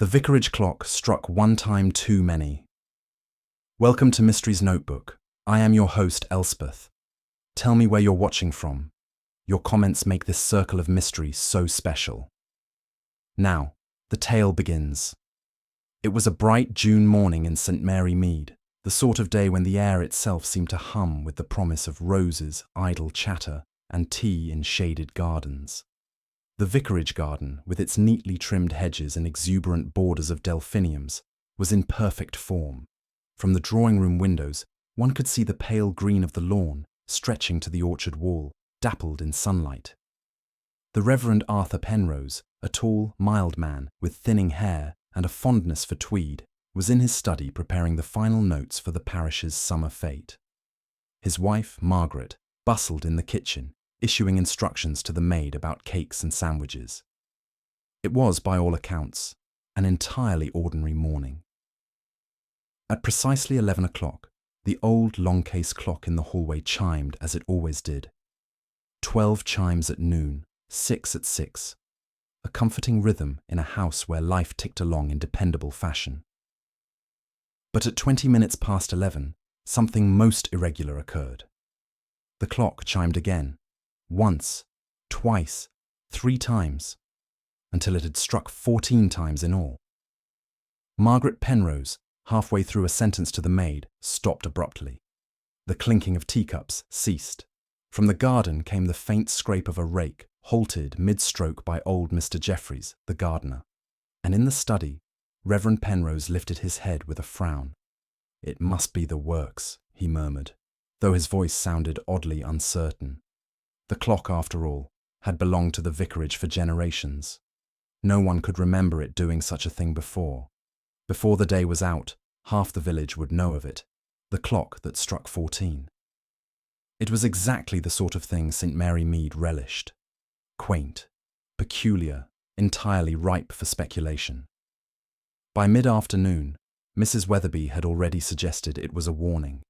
The vicarage clock struck one time too many. Welcome to Mystery's Notebook. I am your host, Elspeth. Tell me where you're watching from. Your comments make this circle of mystery so special. Now, the tale begins. It was a bright June morning in St. Mary Mead, the sort of day when the air itself seemed to hum with the promise of roses, idle chatter, and tea in shaded gardens. The vicarage garden, with its neatly trimmed hedges and exuberant borders of delphiniums, was in perfect form. From the drawing-room windows, one could see the pale green of the lawn stretching to the orchard wall, dappled in sunlight. The Reverend Arthur Penrose, a tall, mild man with thinning hair and a fondness for tweed, was in his study preparing the final notes for the parish's summer fete. His wife, Margaret, bustled in the kitchen, issuing instructions to the maid about cakes and sandwiches. It was, by all accounts, an entirely ordinary morning. At precisely 11 o'clock, the old long-case clock in the hallway chimed as it always did. 12 chimes at noon, 6 at 6. A comforting rhythm in a house where life ticked along in dependable fashion. But at 20 minutes past 11, something most irregular occurred. The clock chimed again. Once, twice, 3 times, until it had struck 14 times in all. Margaret Penrose, halfway through a sentence to the maid, stopped abruptly. The clinking of teacups ceased. From the garden came the faint scrape of a rake, halted mid-stroke by old Mr. Jeffreys, the gardener. And in the study, Reverend Penrose lifted his head with a frown. "It must be the works," he murmured, though his voice sounded oddly uncertain. The clock, after all, had belonged to the vicarage for generations. No one could remember it doing such a thing before. Before the day was out, half the village would know of it, the clock that struck 14. It was exactly the sort of thing St. Mary Mead relished. Quaint, peculiar, entirely ripe for speculation. By mid-afternoon, Mrs. Weatherby had already suggested it was a warning.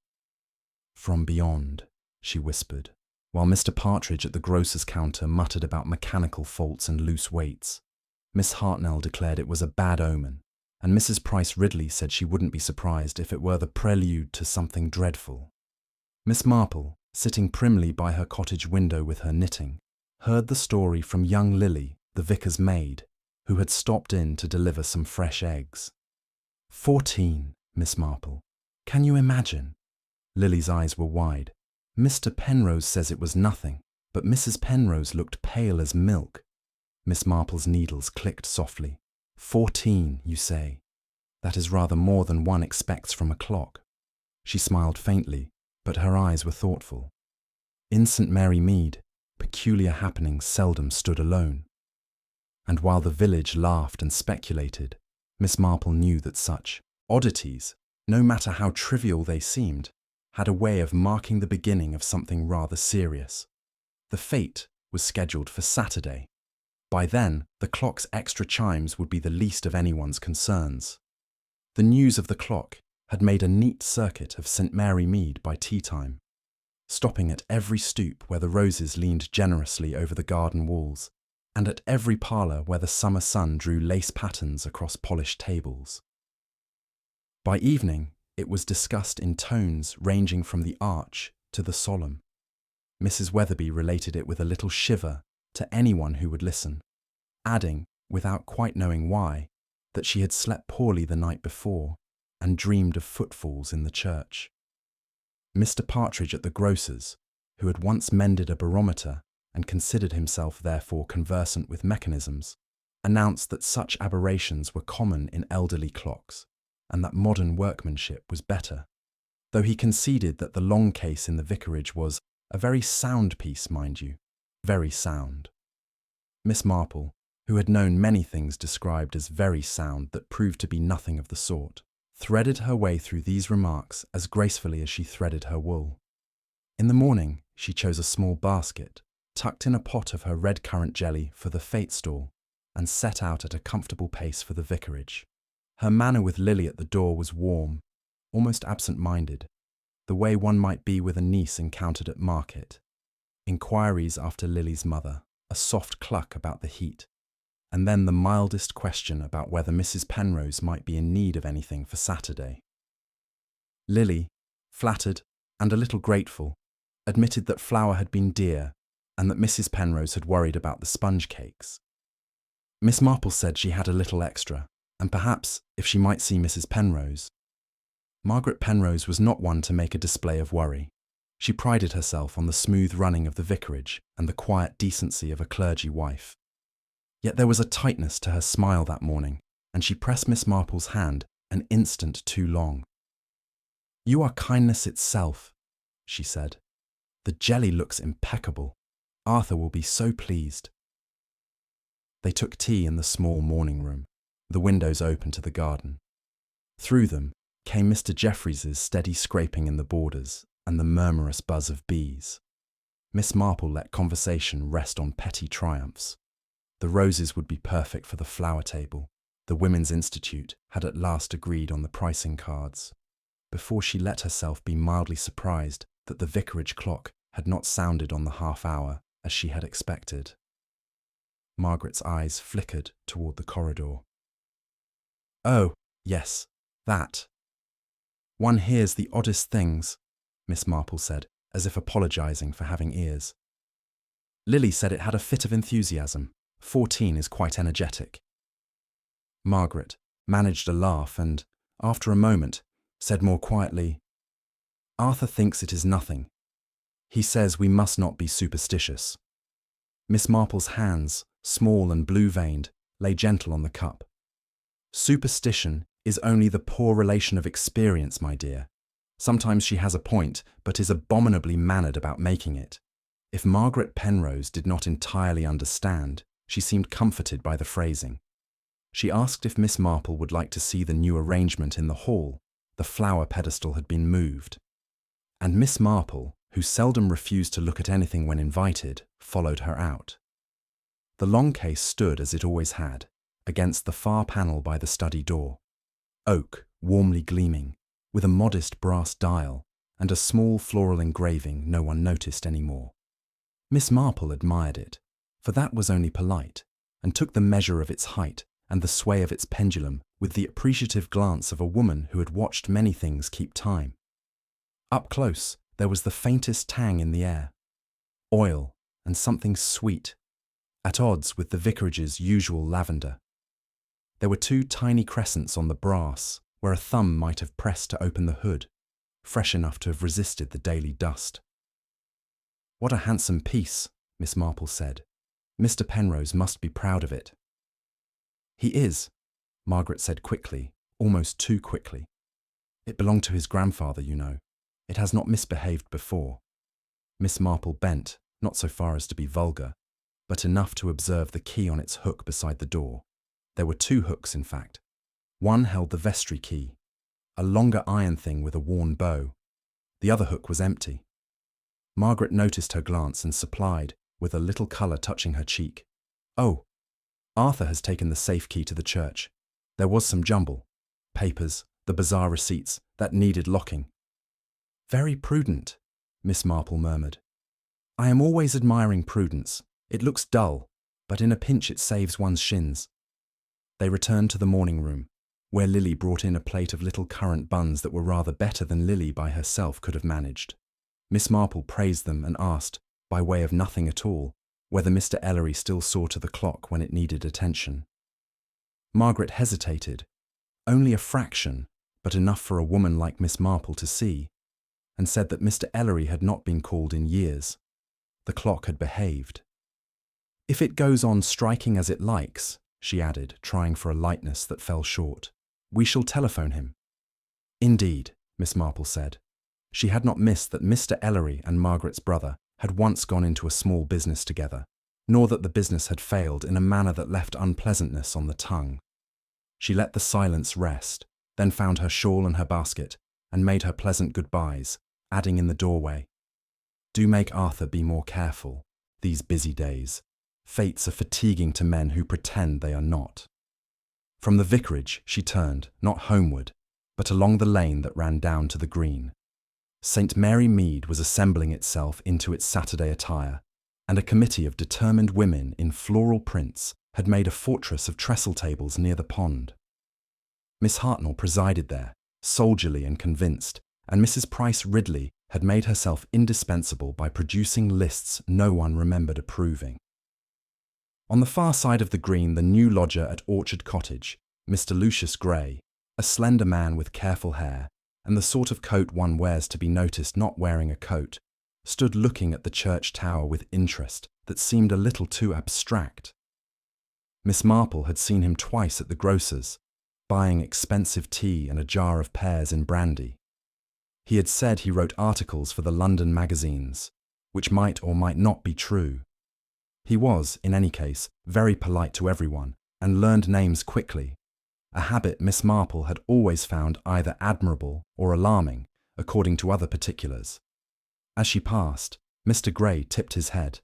"From beyond," she whispered, while Mr. Partridge at the grocer's counter muttered about mechanical faults and loose weights. Miss Hartnell declared it was a bad omen, and Mrs. Price Ridley said she wouldn't be surprised if it were the prelude to something dreadful. Miss Marple, sitting primly by her cottage window with her knitting, heard the story from young Lily, the vicar's maid, who had stopped in to deliver some fresh eggs. 14, Miss Marple. Can you imagine? Lily's eyes were wide. Mr. Penrose says it was nothing, but Mrs. Penrose looked pale as milk. Miss Marple's needles clicked softly. 14, you say? That is rather more than one expects from a clock. She smiled faintly, but her eyes were thoughtful. In St. Mary Mead, peculiar happenings seldom stood alone. And while the village laughed and speculated, Miss Marple knew that such oddities, no matter how trivial they seemed, had a way of marking the beginning of something rather serious. The fete was scheduled for Saturday. By then, the clock's extra chimes would be the least of anyone's concerns. The news of the clock had made a neat circuit of St. Mary Mead by tea-time, stopping at every stoop where the roses leaned generously over the garden walls, and at every parlour where the summer sun drew lace patterns across polished tables. By evening, it was discussed in tones ranging from the arch to the solemn. Mrs. Weatherby related it with a little shiver to anyone who would listen, adding, without quite knowing why, that she had slept poorly the night before and dreamed of footfalls in the church. Mr. Partridge at the grocer's, who had once mended a barometer and considered himself therefore conversant with mechanisms, announced that such aberrations were common in elderly clocks, and that modern workmanship was better, though he conceded that the long case in the vicarage was a very sound piece, mind you, very sound. Miss Marple, who had known many things described as very sound that proved to be nothing of the sort, threaded her way through these remarks as gracefully as she threaded her wool. In the morning, she chose a small basket, tucked in a pot of her red currant jelly for the fete stall, and set out at a comfortable pace for the vicarage. Her manner with Lily at the door was warm, almost absent-minded, the way one might be with a niece encountered at market. Inquiries after Lily's mother, a soft cluck about the heat, and then the mildest question about whether Mrs. Penrose might be in need of anything for Saturday. Lily, flattered and a little grateful, admitted that flour had been dear and that Mrs. Penrose had worried about the sponge cakes. Miss Marple said she had a little extra, and perhaps if she might see Mrs. Penrose. Margaret Penrose was not one to make a display of worry. She prided herself on the smooth running of the vicarage and the quiet decency of a clergy wife. Yet there was a tightness to her smile that morning, and she pressed Miss Marple's hand an instant too long. "You are kindness itself," she said. "The jelly looks impeccable. Arthur will be so pleased." They took tea in the small morning room, the windows open to the garden. Through them came Mr. Jeffreys's steady scraping in the borders and the murmurous buzz of bees. Miss Marple let conversation rest on petty triumphs. The roses would be perfect for the flower table. The Women's Institute had at last agreed on the pricing cards, before she let herself be mildly surprised that the vicarage clock had not sounded on the half-hour as she had expected. Margaret's eyes flickered toward the corridor. "Oh, yes, that. One hears the oddest things," Miss Marple said, as if apologizing for having ears. "Lily said it had a fit of enthusiasm. 14 is quite energetic." Margaret managed a laugh and, after a moment, said more quietly, "Arthur thinks it is nothing. He says we must not be superstitious." Miss Marple's hands, small and blue-veined, lay gentle on the cup. "Superstition is only the poor relation of experience, my dear. Sometimes she has a point, but is abominably mannered about making it." If Margaret Penrose did not entirely understand, she seemed comforted by the phrasing. She asked if Miss Marple would like to see the new arrangement in the hall. The flower pedestal had been moved. And Miss Marple, who seldom refused to look at anything when invited, followed her out. The long case stood as it always had, against the far panel by the study door. Oak, warmly gleaming, with a modest brass dial and a small floral engraving no one noticed any more. Miss Marple admired it, for that was only polite, and took the measure of its height and the sway of its pendulum with the appreciative glance of a woman who had watched many things keep time. Up close, there was the faintest tang in the air, oil and something sweet, at odds with the vicarage's usual lavender. There were 2 tiny crescents on the brass, where a thumb might have pressed to open the hood, fresh enough to have resisted the daily dust. "What a handsome piece," Miss Marple said. "Mr. Penrose must be proud of it." "He is," Margaret said quickly, almost too quickly. "It belonged to his grandfather, you know. It has not misbehaved before." Miss Marple bent, not so far as to be vulgar, but enough to observe the key on its hook beside the door. There were 2 hooks, in fact. One held the vestry key, a longer iron thing with a worn bow. The other hook was empty. Margaret noticed her glance and supplied, with a little colour touching her cheek. "Oh, Arthur has taken the safe key to the church. There was some jumble. Papers, the bazaar receipts, that needed locking." "Very prudent," Miss Marple murmured. "I am always admiring prudence. It looks dull, but in a pinch it saves one's shins." They returned to the morning room, where Lily brought in a plate of little currant buns that were rather better than Lily by herself could have managed. Miss Marple praised them and asked, by way of nothing at all, whether Mr. Ellery still saw to the clock when it needed attention. Margaret hesitated, only a fraction, but enough for a woman like Miss Marple to see, and said that Mr. Ellery had not been called in years. The clock had behaved. "If it goes on striking as it likes," she added, trying for a lightness that fell short, "we shall telephone him." "Indeed," Miss Marple said. She had not missed that Mr. Ellery and Margaret's brother had once gone into a small business together, nor that the business had failed in a manner that left unpleasantness on the tongue. She let the silence rest, then found her shawl and her basket, and made her pleasant goodbyes, adding in the doorway, "Do make Arthur be more careful, these busy days. Fates are fatiguing to men who pretend they are not." From the vicarage she turned, not homeward, but along the lane that ran down to the green. St. Mary Mead was assembling itself into its Saturday attire, and a committee of determined women in floral prints had made a fortress of trestle tables near the pond. Miss Hartnell presided there, soldierly and convinced, and Mrs. Price Ridley had made herself indispensable by producing lists no one remembered approving. On the far side of the green, the new lodger at Orchard Cottage, Mr. Lucius Gray, a slender man with careful hair, and the sort of coat one wears to be noticed not wearing a coat, stood looking at the church tower with interest that seemed a little too abstract. Miss Marple had seen him twice at the grocer's, buying expensive tea and a jar of pears in brandy. He had said he wrote articles for the London magazines, which might or might not be true. He was, in any case, very polite to everyone and learned names quickly, a habit Miss Marple had always found either admirable or alarming, according to other particulars. As she passed, Mr. Gray tipped his head.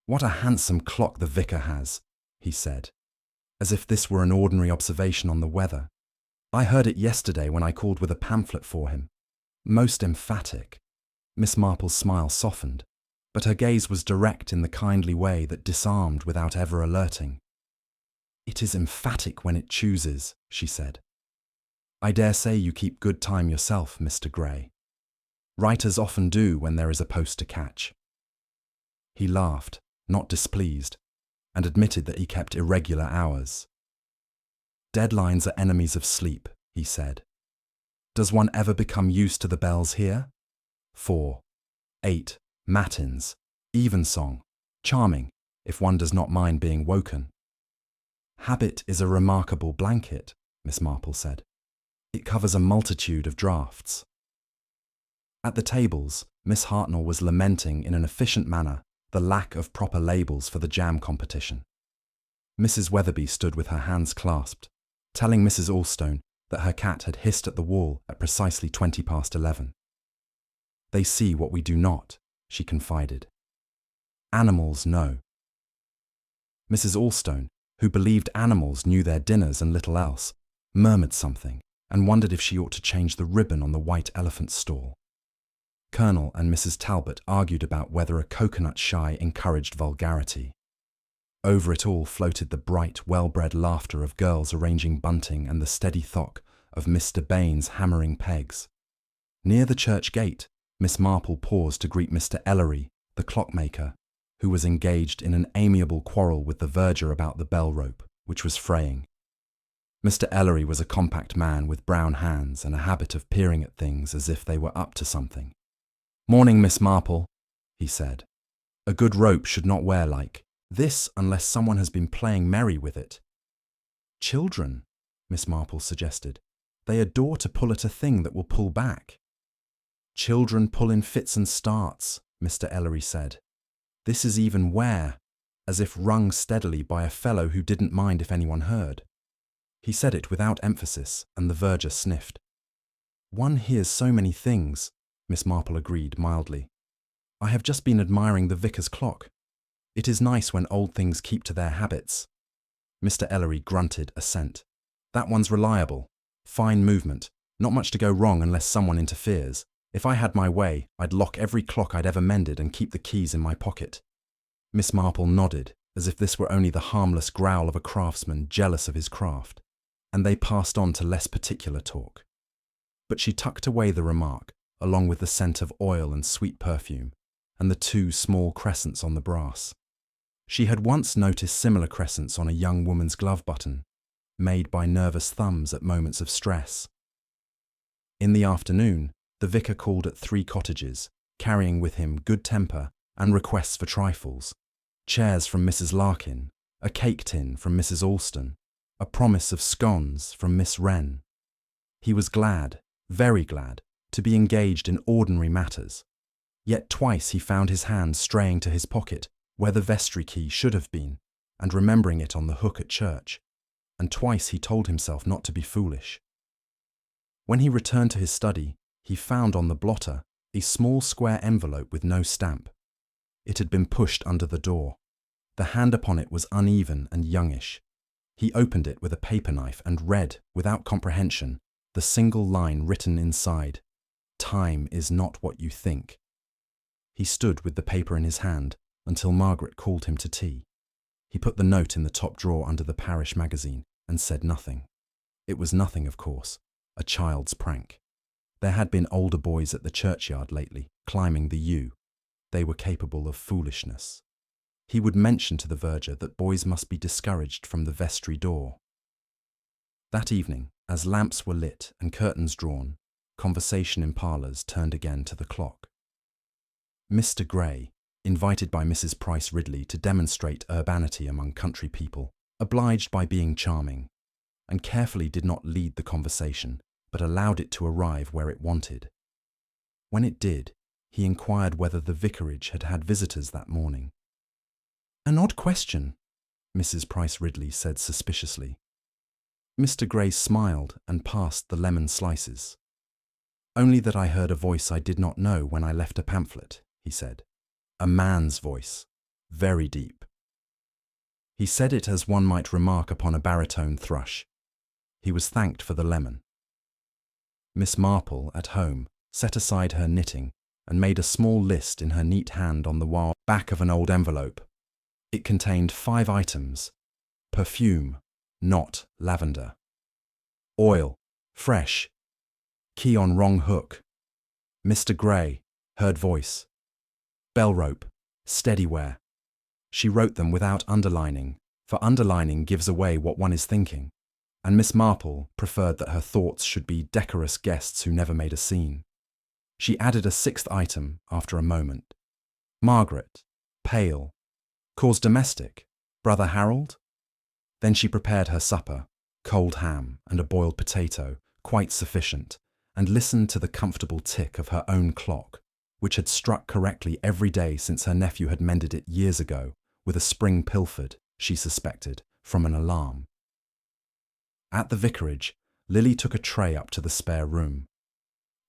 "What a handsome clock the vicar has," he said, as if this were an ordinary observation on the weather. "I heard it yesterday when I called with a pamphlet for him. Most emphatic." Miss Marple's smile softened, but her gaze was direct in the kindly way that disarmed without ever alerting. "It is emphatic when it chooses," she said. "I dare say you keep good time yourself, Mr. Gray. Writers often do when there is a post to catch." He laughed, not displeased, and admitted that he kept irregular hours. "Deadlines are enemies of sleep," he said. "Does one ever become used to the bells here? 4, 8, matins, evensong, charming, if one does not mind being woken." "Habit is a remarkable blanket," Miss Marple said. "It covers a multitude of draughts." At the tables, Miss Hartnell was lamenting in an efficient manner the lack of proper labels for the jam competition. Mrs. Weatherby stood with her hands clasped, telling Mrs. Allstone that her cat had hissed at the wall at precisely 11:20. "They see what we do not," she confided. "Animals know." Mrs. Allstone, who believed animals knew their dinners and little else, murmured something and wondered if she ought to change the ribbon on the white elephant stall. Colonel and Mrs. Talbot argued about whether a coconut shy encouraged vulgarity. Over it all floated the bright, well-bred laughter of girls arranging bunting and the steady thock of Mr. Baines hammering pegs. Near the church gate, Miss Marple paused to greet Mr. Ellery, the clockmaker, who was engaged in an amiable quarrel with the verger about the bell rope, which was fraying. Mr. Ellery was a compact man with brown hands and a habit of peering at things as if they were up to something. "Morning, Miss Marple," he said. "A good rope should not wear like this unless someone has been playing merry with it." "Children," Miss Marple suggested. "They adore to pull at a thing that will pull back." "Children pull in fits and starts," Mr. Ellery said. "This is even wear, as if wrung steadily by a fellow who didn't mind if anyone heard." He said it without emphasis, and the verger sniffed. "One hears so many things," Miss Marple agreed mildly. "I have just been admiring the vicar's clock. It is nice when old things keep to their habits." Mr. Ellery grunted assent. "That one's reliable. Fine movement. Not much to go wrong unless someone interferes. If I had my way, I'd lock every clock I'd ever mended and keep the keys in my pocket." Miss Marple nodded, as if this were only the harmless growl of a craftsman jealous of his craft, and they passed on to less particular talk. But she tucked away the remark, along with the scent of oil and sweet perfume, and the 2 small crescents on the brass. She had once noticed similar crescents on a young woman's glove button, made by nervous thumbs at moments of stress. In the afternoon, the vicar called at 3 cottages, carrying with him good temper and requests for trifles: chairs from Mrs. Larkin, a cake tin from Mrs. Alston, a promise of scones from Miss Wren. He was glad, very glad, to be engaged in ordinary matters, yet twice he found his hand straying to his pocket where the vestry key should have been, and remembering it on the hook at church, and twice he told himself not to be foolish. When he returned to his study, he found on the blotter a small square envelope with no stamp. It had been pushed under the door. The hand upon it was uneven and youngish. He opened it with a paper knife and read, without comprehension, the single line written inside: "Time is not what you think." He stood with the paper in his hand until Margaret called him to tea. He put the note in the top drawer under the parish magazine and said nothing. It was nothing, of course, a child's prank. There had been older boys at the churchyard lately, climbing the yew. They were capable of foolishness. He would mention to the verger that boys must be discouraged from the vestry door. That evening, as lamps were lit and curtains drawn, conversation in parlours turned again to the clock. Mr. Gray, invited by Mrs. Price Ridley to demonstrate urbanity among country people, obliged by being charming, and carefully did not lead the conversation, but allowed it to arrive where it wanted. When it did, he inquired whether the vicarage had had visitors that morning. "An odd question," Mrs. Price Ridley said suspiciously. Mr. Gray smiled and passed the lemon slices. "Only that I heard a voice I did not know when I left a pamphlet," he said. "A man's voice, very deep." He said it as one might remark upon a baritone thrush. He was thanked for the lemon. Miss Marple, at home, set aside her knitting and made a small list in her neat hand on the back of an old envelope. It contained 5 items: perfume, not lavender; oil, fresh; key on wrong hook; Mr. Gray, heard voice; bell rope, steady wear. She wrote them without underlining, for underlining gives away what one is thinking, and Miss Marple preferred that her thoughts should be decorous guests who never made a scene. She added a 6th item after a moment. Margaret, pale. Cause domestic, Brother Harold? Then she prepared her supper, cold ham and a boiled potato, quite sufficient, and listened to the comfortable tick of her own clock, which had struck correctly every day since her nephew had mended it years ago, with a spring pilfered, she suspected, from an alarm. At the vicarage, Lily took a tray up to the spare room.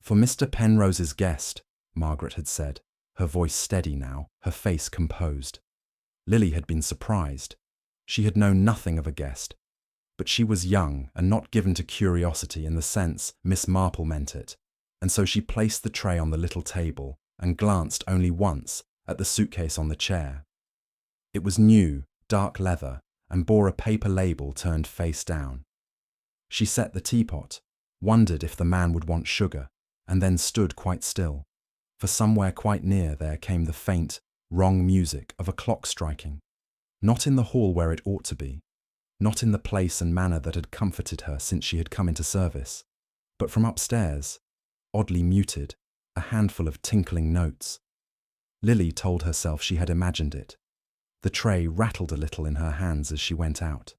"For Mr. Penrose's guest," Margaret had said, her voice steady now, her face composed. Lily had been surprised. She had known nothing of a guest, but she was young and not given to curiosity in the sense Miss Marple meant it, and so she placed the tray on the little table and glanced only once at the suitcase on the chair. It was new, dark leather, and bore a paper label turned face down. She set the teapot, wondered if the man would want sugar, and then stood quite still, for somewhere quite near there came the faint, wrong music of a clock striking, not in the hall where it ought to be, not in the place and manner that had comforted her since she had come into service, but from upstairs, oddly muted, a handful of tinkling notes. Lily told herself she had imagined it. The tray rattled a little in her hands as she went out.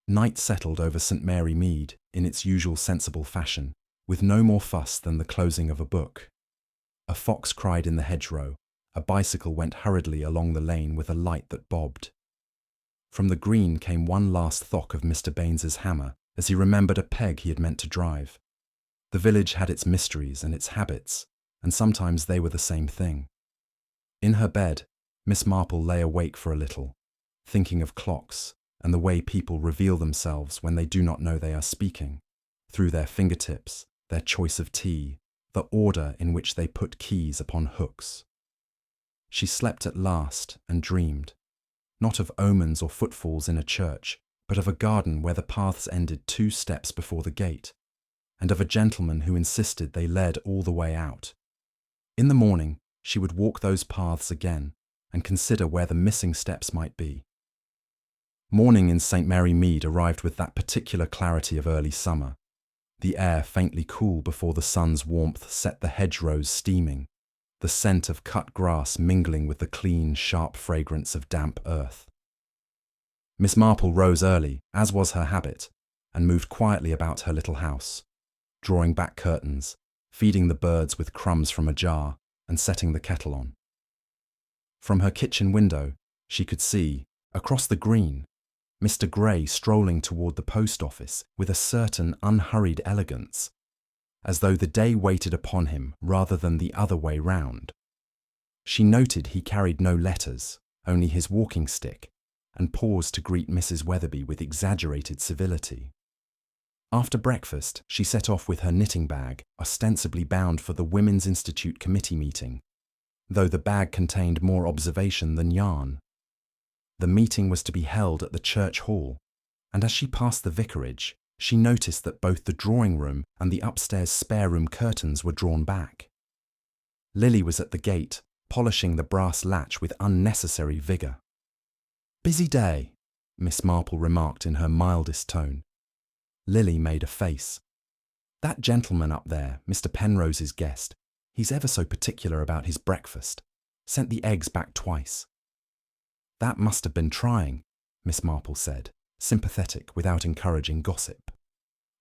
Night settled over St. Mary Mead in its usual sensible fashion, with no more fuss than the closing of a book. A fox cried in the hedgerow. A bicycle went hurriedly along the lane with a light that bobbed. From the green came one last thock of Mr. Baines's hammer as he remembered a peg he had meant to drive. The village had its mysteries and its habits, and sometimes they were the same thing. In her bed, Miss Marple lay awake for a little, thinking of clocks and the way people reveal themselves when they do not know they are speaking, through their fingertips, their choice of tea, the order in which they put keys upon hooks. She slept at last and dreamed, not of omens or footfalls in a church, but of a garden where the paths ended 2 steps before the gate, and of a gentleman who insisted they led all the way out. In the morning, she would walk those paths again and consider where the missing steps might be. Morning in St. Mary Mead arrived with that particular clarity of early summer, the air faintly cool before the sun's warmth set the hedgerows steaming, the scent of cut grass mingling with the clean, sharp fragrance of damp earth. Miss Marple rose early, as was her habit, and moved quietly about her little house, drawing back curtains, feeding the birds with crumbs from a jar, and setting the kettle on. From her kitchen window, she could see, across the green, Mr. Gray strolling toward the post office with a certain unhurried elegance, as though the day waited upon him rather than the other way round. She noted he carried no letters, only his walking stick, and paused to greet Mrs. Weatherby with exaggerated civility. After breakfast, she set off with her knitting bag, ostensibly bound for the Women's Institute committee meeting, though the bag contained more observation than yarn. The meeting was to be held at the church hall, and as she passed the vicarage, she noticed that both the drawing room and the upstairs spare room curtains were drawn back. Lily was at the gate, polishing the brass latch with unnecessary vigour. "Busy day," Miss Marple remarked in her mildest tone. Lily made a face. "That gentleman up there, Mr. Penrose's guest, he's ever so particular about his breakfast. Sent the eggs back twice." "That must have been trying," Miss Marple said, sympathetic without encouraging gossip.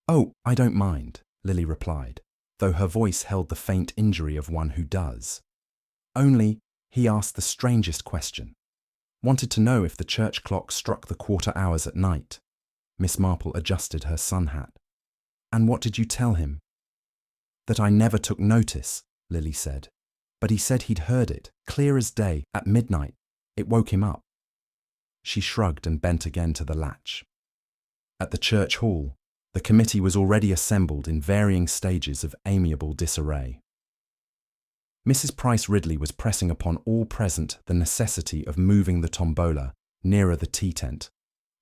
"Oh, I don't mind," Lily replied, though her voice held the faint injury of one who does. "Only, he asked the strangest question. Wanted to know if the church clock struck the quarter hours at night." Miss Marple adjusted her sun hat. "And what did you tell him?" "That I never took notice," Lily said. "But he said he'd heard it, clear as day, at midnight. It woke him up." She shrugged and bent again to the latch. At the church hall, the committee was already assembled in varying stages of amiable disarray. Mrs. Price Ridley was pressing upon all present the necessity of moving the tombola nearer the tea tent,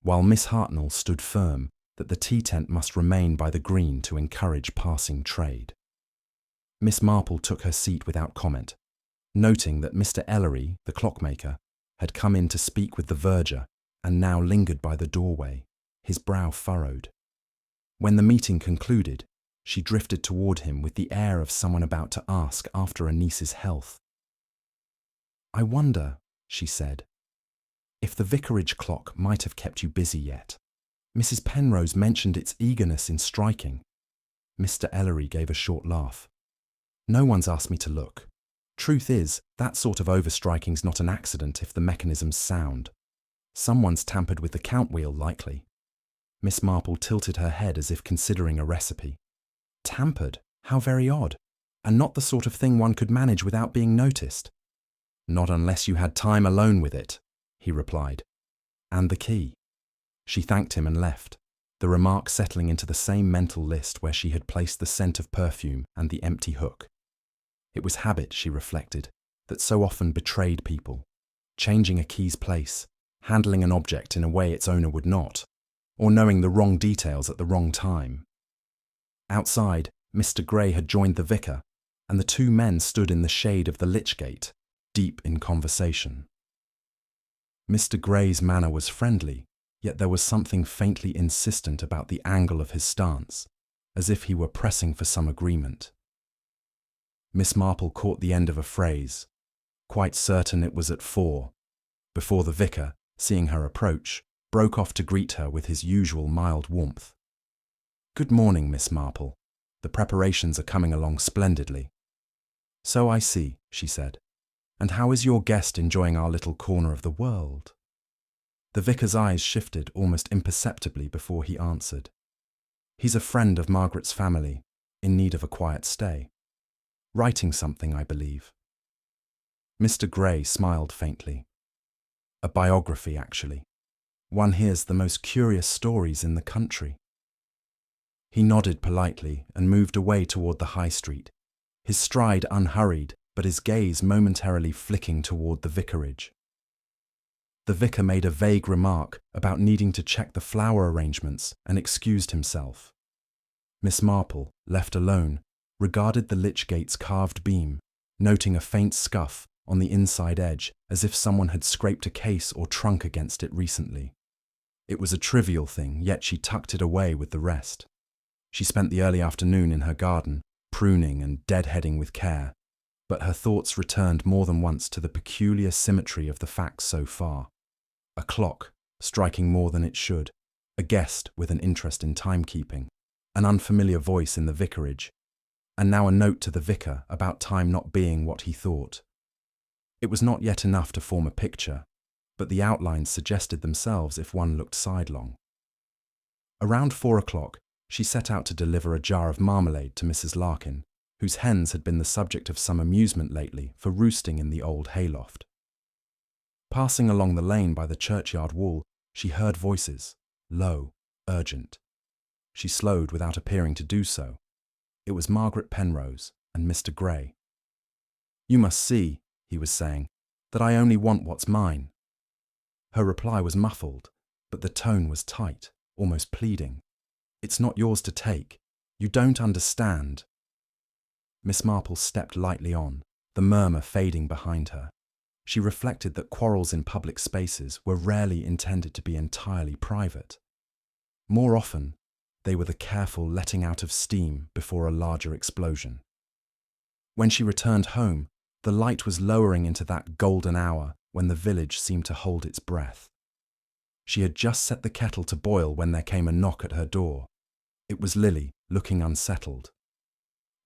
while Miss Hartnell stood firm that the tea tent must remain by the green to encourage passing trade. Miss Marple took her seat without comment, noting that Mr. Ellery, the clockmaker, had come in to speak with the verger and now lingered by the doorway, his brow furrowed. When the meeting concluded, she drifted toward him with the air of someone about to ask after a niece's health. "I wonder," she said, "if the vicarage clock might have kept you busy yet. Mrs. Penrose mentioned its eagerness in striking." Mr. Ellery gave a short laugh. "No one's asked me to look. Truth is, that sort of overstriking's not an accident if the mechanism's sound. Someone's tampered with the count wheel, likely." Miss Marple tilted her head as if considering a recipe. "Tampered? How very odd. And not the sort of thing one could manage without being noticed." "Not unless you had time alone with it," he replied. "And the key." She thanked him and left, the remark settling into the same mental list where she had placed the scent of perfume and the empty hook. It was habit, she reflected, that so often betrayed people, changing a key's place, handling an object in a way its owner would not, or knowing the wrong details at the wrong time. Outside, Mr. Gray had joined the vicar, and the two men stood in the shade of the lich gate, deep in conversation. Mr. Gray's manner was friendly, yet there was something faintly insistent about the angle of his stance, as if he were pressing for some agreement. Miss Marple caught the end of a phrase, quite certain it was at 4, before the vicar, seeing her approach, broke off to greet her with his usual mild warmth. "Good morning, Miss Marple. The preparations are coming along splendidly." "So I see," she said. "And how is your guest enjoying our little corner of the world?" The vicar's eyes shifted almost imperceptibly before he answered. "He's a friend of Margaret's family, in need of a quiet stay. Writing something, I believe." Mr. Gray smiled faintly. "A biography, actually. One hears the most curious stories in the country." He nodded politely and moved away toward the high street, his stride unhurried, but his gaze momentarily flicking toward the vicarage. The vicar made a vague remark about needing to check the flower arrangements and excused himself. Miss Marple, left alone, regarded the lich gate's carved beam, noting a faint scuff on the inside edge as if someone had scraped a case or trunk against it recently. It was a trivial thing, yet she tucked it away with the rest. She spent the early afternoon in her garden, pruning and deadheading with care, but her thoughts returned more than once to the peculiar symmetry of the facts so far. A clock, striking more than it should, a guest with an interest in timekeeping, an unfamiliar voice in the vicarage, and now a note to the vicar about time not being what he thought. It was not yet enough to form a picture, but the outlines suggested themselves if one looked sidelong. Around 4 o'clock, she set out to deliver a jar of marmalade to Mrs. Larkin, whose hens had been the subject of some amusement lately for roosting in the old hayloft. Passing along the lane by the churchyard wall, she heard voices, low, urgent. She slowed without appearing to do so. It was Margaret Penrose and Mr. Gray. "You must see," he was saying, "that I only want what's mine." Her reply was muffled, but the tone was tight, almost pleading. "It's not yours to take. You don't understand." Miss Marple stepped lightly on, the murmur fading behind her. She reflected that quarrels in public spaces were rarely intended to be entirely private. More often, they were the careful letting out of steam before a larger explosion. When she returned home, the light was lowering into that golden hour when the village seemed to hold its breath. She had just set the kettle to boil when there came a knock at her door. It was Lily, looking unsettled.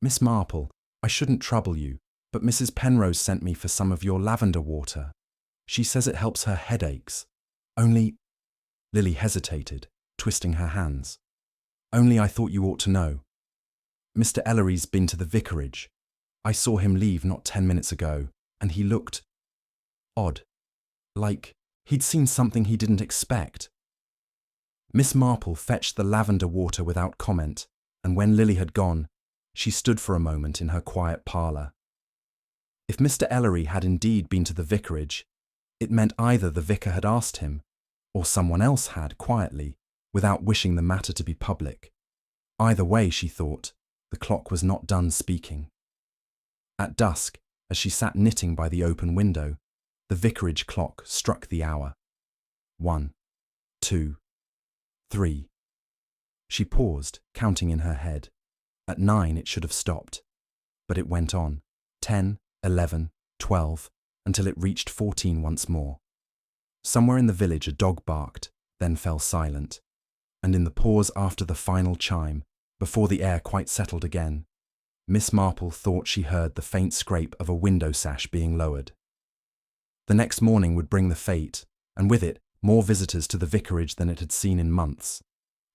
"Miss Marple, I shouldn't trouble you, but Mrs. Penrose sent me for some of your lavender water. She says it helps her headaches. Only—" Lily hesitated, twisting her hands. "Only I thought you ought to know. Mr. Ellery's been to the vicarage. I saw him leave not 10 minutes ago, and he looked odd, like he'd seen something he didn't expect." Miss Marple fetched the lavender water without comment, and when Lily had gone, she stood for a moment in her quiet parlour. If Mr. Ellery had indeed been to the vicarage, it meant either the vicar had asked him, or someone else had quietly, without wishing the matter to be public. Either way, she thought, the clock was not done speaking. At dusk, as she sat knitting by the open window, the vicarage clock struck the hour. 1, 2, 3. She paused, counting in her head. At 9 it should have stopped, but it went on, 10, 11, 12, until it reached 14 once more. Somewhere in the village a dog barked, then fell silent, and in the pause after the final chime, before the air quite settled again, Miss Marple thought she heard the faint scrape of a window sash being lowered. The next morning would bring the fete, and with it more visitors to the vicarage than it had seen in months,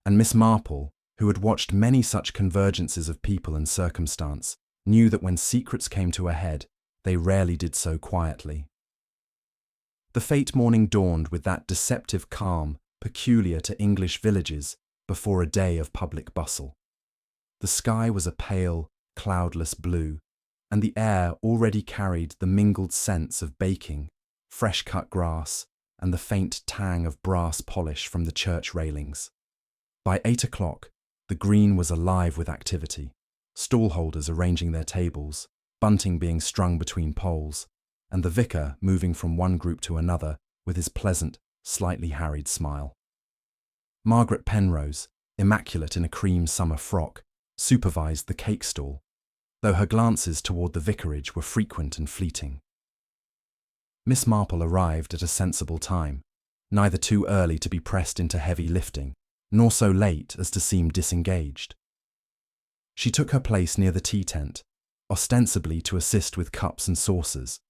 and Miss Marple, who had watched many such convergences of people and circumstance, knew that when secrets came to a head, they rarely did so quietly. The fete morning dawned with that deceptive calm peculiar to English villages before a day of public bustle. The sky was a pale, cloudless blue, and the air already carried the mingled scents of baking, fresh-cut grass, and the faint tang of brass polish from the church railings. By 8 o'clock, the green was alive with activity, stall-holders arranging their tables, bunting being strung between poles, and the vicar moving from one group to another with his pleasant, slightly harried smile. Margaret Penrose, immaculate in a cream summer frock, supervised the cake stall, though her glances toward the vicarage were frequent and fleeting. Miss Marple arrived at a sensible time, neither too early to be pressed into heavy lifting, nor so late as to seem disengaged. She took her place near the tea tent, ostensibly to assist with cups and saucers,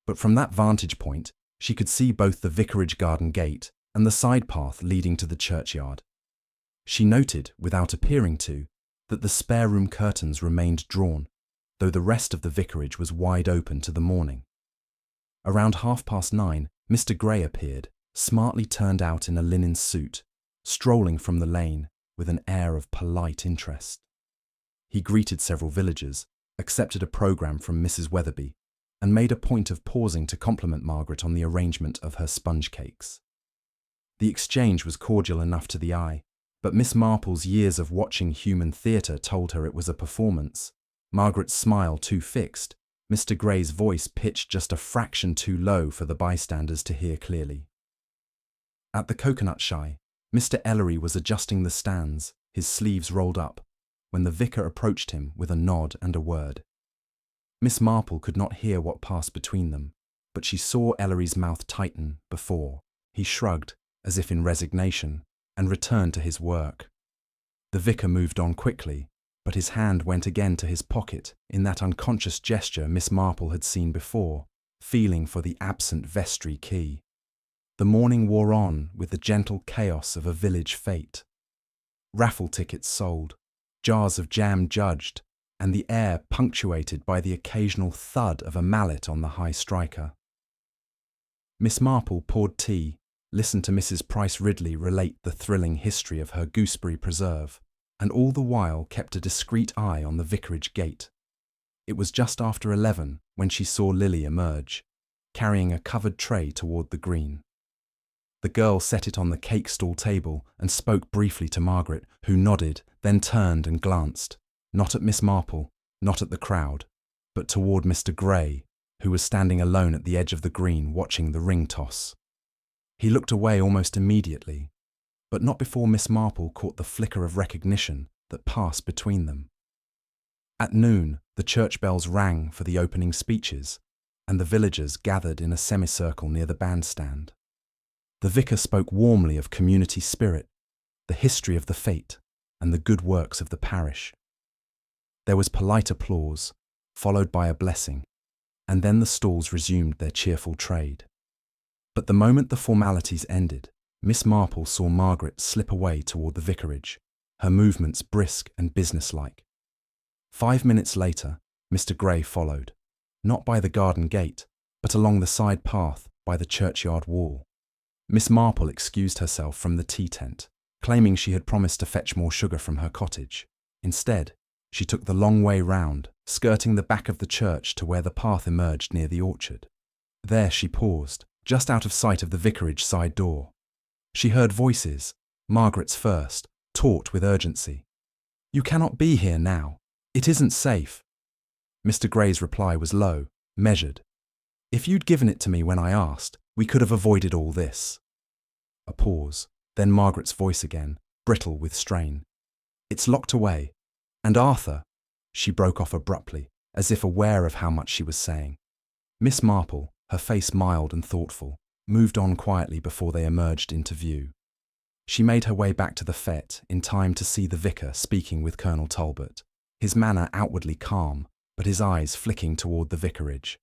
but from that vantage point she could see both the vicarage garden gate and the side path leading to the churchyard. She noted, without appearing to, that the spare room curtains remained drawn, though the rest of the vicarage was wide open to the morning. Around 9:30, Mr. Gray appeared, smartly turned out in a linen suit, strolling from the lane with an air of polite interest. He greeted several villagers, accepted a programme from Mrs. Weatherby, and made a point of pausing to compliment Margaret on the arrangement of her sponge cakes. The exchange was cordial enough to the eye, but Miss Marple's years of watching human theatre told her it was a performance. Margaret's smile too fixed, Mr. Gray's voice pitched just a fraction too low for the bystanders to hear clearly. At the coconut shy, Mr. Ellery was adjusting the stands, his sleeves rolled up, when the vicar approached him with a nod and a word. Miss Marple could not hear what passed between them, but she saw Ellery's mouth tighten before he shrugged, as if in resignation, and returned to his work. The vicar moved on quickly, but his hand went again to his pocket in that unconscious gesture Miss Marple had seen before, feeling for the absent vestry key. The morning wore on with the gentle chaos of a village fete. Raffle tickets sold, jars of jam judged, and the air punctuated by the occasional thud of a mallet on the high striker. Miss Marple poured tea, listened to Mrs. Price Ridley relate the thrilling history of her gooseberry preserve, and all the while kept a discreet eye on the vicarage gate. It was just after 11 when she saw Lily emerge, carrying a covered tray toward the green. The girl set it on the cake stall table and spoke briefly to Margaret, who nodded, then turned and glanced, not at Miss Marple, not at the crowd, but toward Mr. Gray, who was standing alone at the edge of the green watching the ring toss. He looked away almost immediately, but not before Miss Marple caught the flicker of recognition that passed between them. At noon, the church bells rang for the opening speeches, and the villagers gathered in a semicircle near the bandstand. The vicar spoke warmly of community spirit, the history of the fete, and the good works of the parish. There was polite applause, followed by a blessing, and then the stalls resumed their cheerful trade. But the moment the formalities ended, Miss Marple saw Margaret slip away toward the vicarage, her movements brisk and businesslike. 5 minutes later, Mr. Gray followed, not by the garden gate, but along the side path by the churchyard wall. Miss Marple excused herself from the tea tent, claiming she had promised to fetch more sugar from her cottage. Instead, she took the long way round, skirting the back of the church to where the path emerged near the orchard. There she paused, just out of sight of the vicarage side door. She heard voices, Margaret's first, taut with urgency. "You cannot be here now. It isn't safe." Mr. Gray's reply was low, measured. "If you'd given it to me when I asked, we could have avoided all this." A pause, then Margaret's voice again, brittle with strain. "It's locked away. And Arthur," she broke off abruptly, as if aware of how much she was saying. Miss Marple, her face mild and thoughtful, moved on quietly before they emerged into view. She made her way back to the fete in time to see the vicar speaking with Colonel Talbot, his manner outwardly calm, but his eyes flicking toward the vicarage.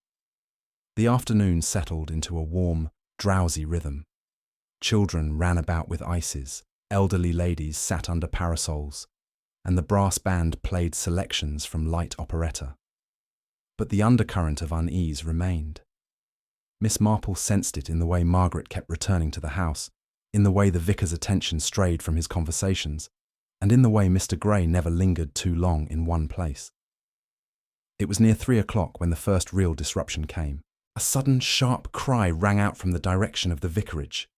The afternoon settled into a warm, drowsy rhythm. Children ran about with ices, elderly ladies sat under parasols, and the brass band played selections from light operetta. But the undercurrent of unease remained. Miss Marple sensed it in the way Margaret kept returning to the house, in the way the vicar's attention strayed from his conversations, and in the way Mr. Gray never lingered too long in one place. It was near 3 o'clock when the first real disruption came. A sudden, sharp cry rang out from the direction of the vicarage.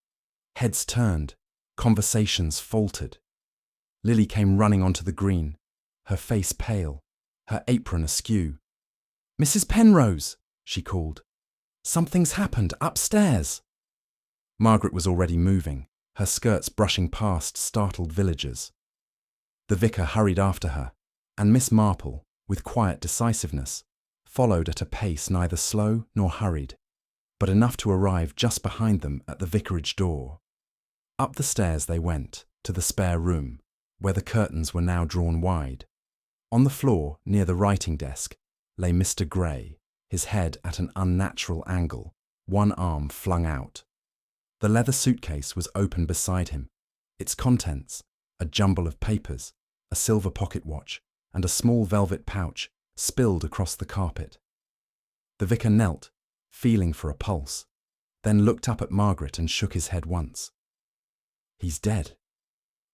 Heads turned, conversations faltered. Lily came running onto the green, her face pale, her apron askew. "Mrs. Penrose," she called. "Something's happened upstairs." Margaret was already moving, her skirts brushing past startled villagers. The vicar hurried after her, and Miss Marple, with quiet decisiveness, followed at a pace neither slow nor hurried, but enough to arrive just behind them at the vicarage door. Up the stairs they went, to the spare room, where the curtains were now drawn wide. On the floor, near the writing desk, lay Mr. Gray, his head at an unnatural angle, one arm flung out. The leather suitcase was open beside him, its contents, a jumble of papers, a silver pocket watch, and a small velvet pouch, spilled across the carpet. The vicar knelt, feeling for a pulse, then looked up at Margaret and shook his head once. "He's dead,"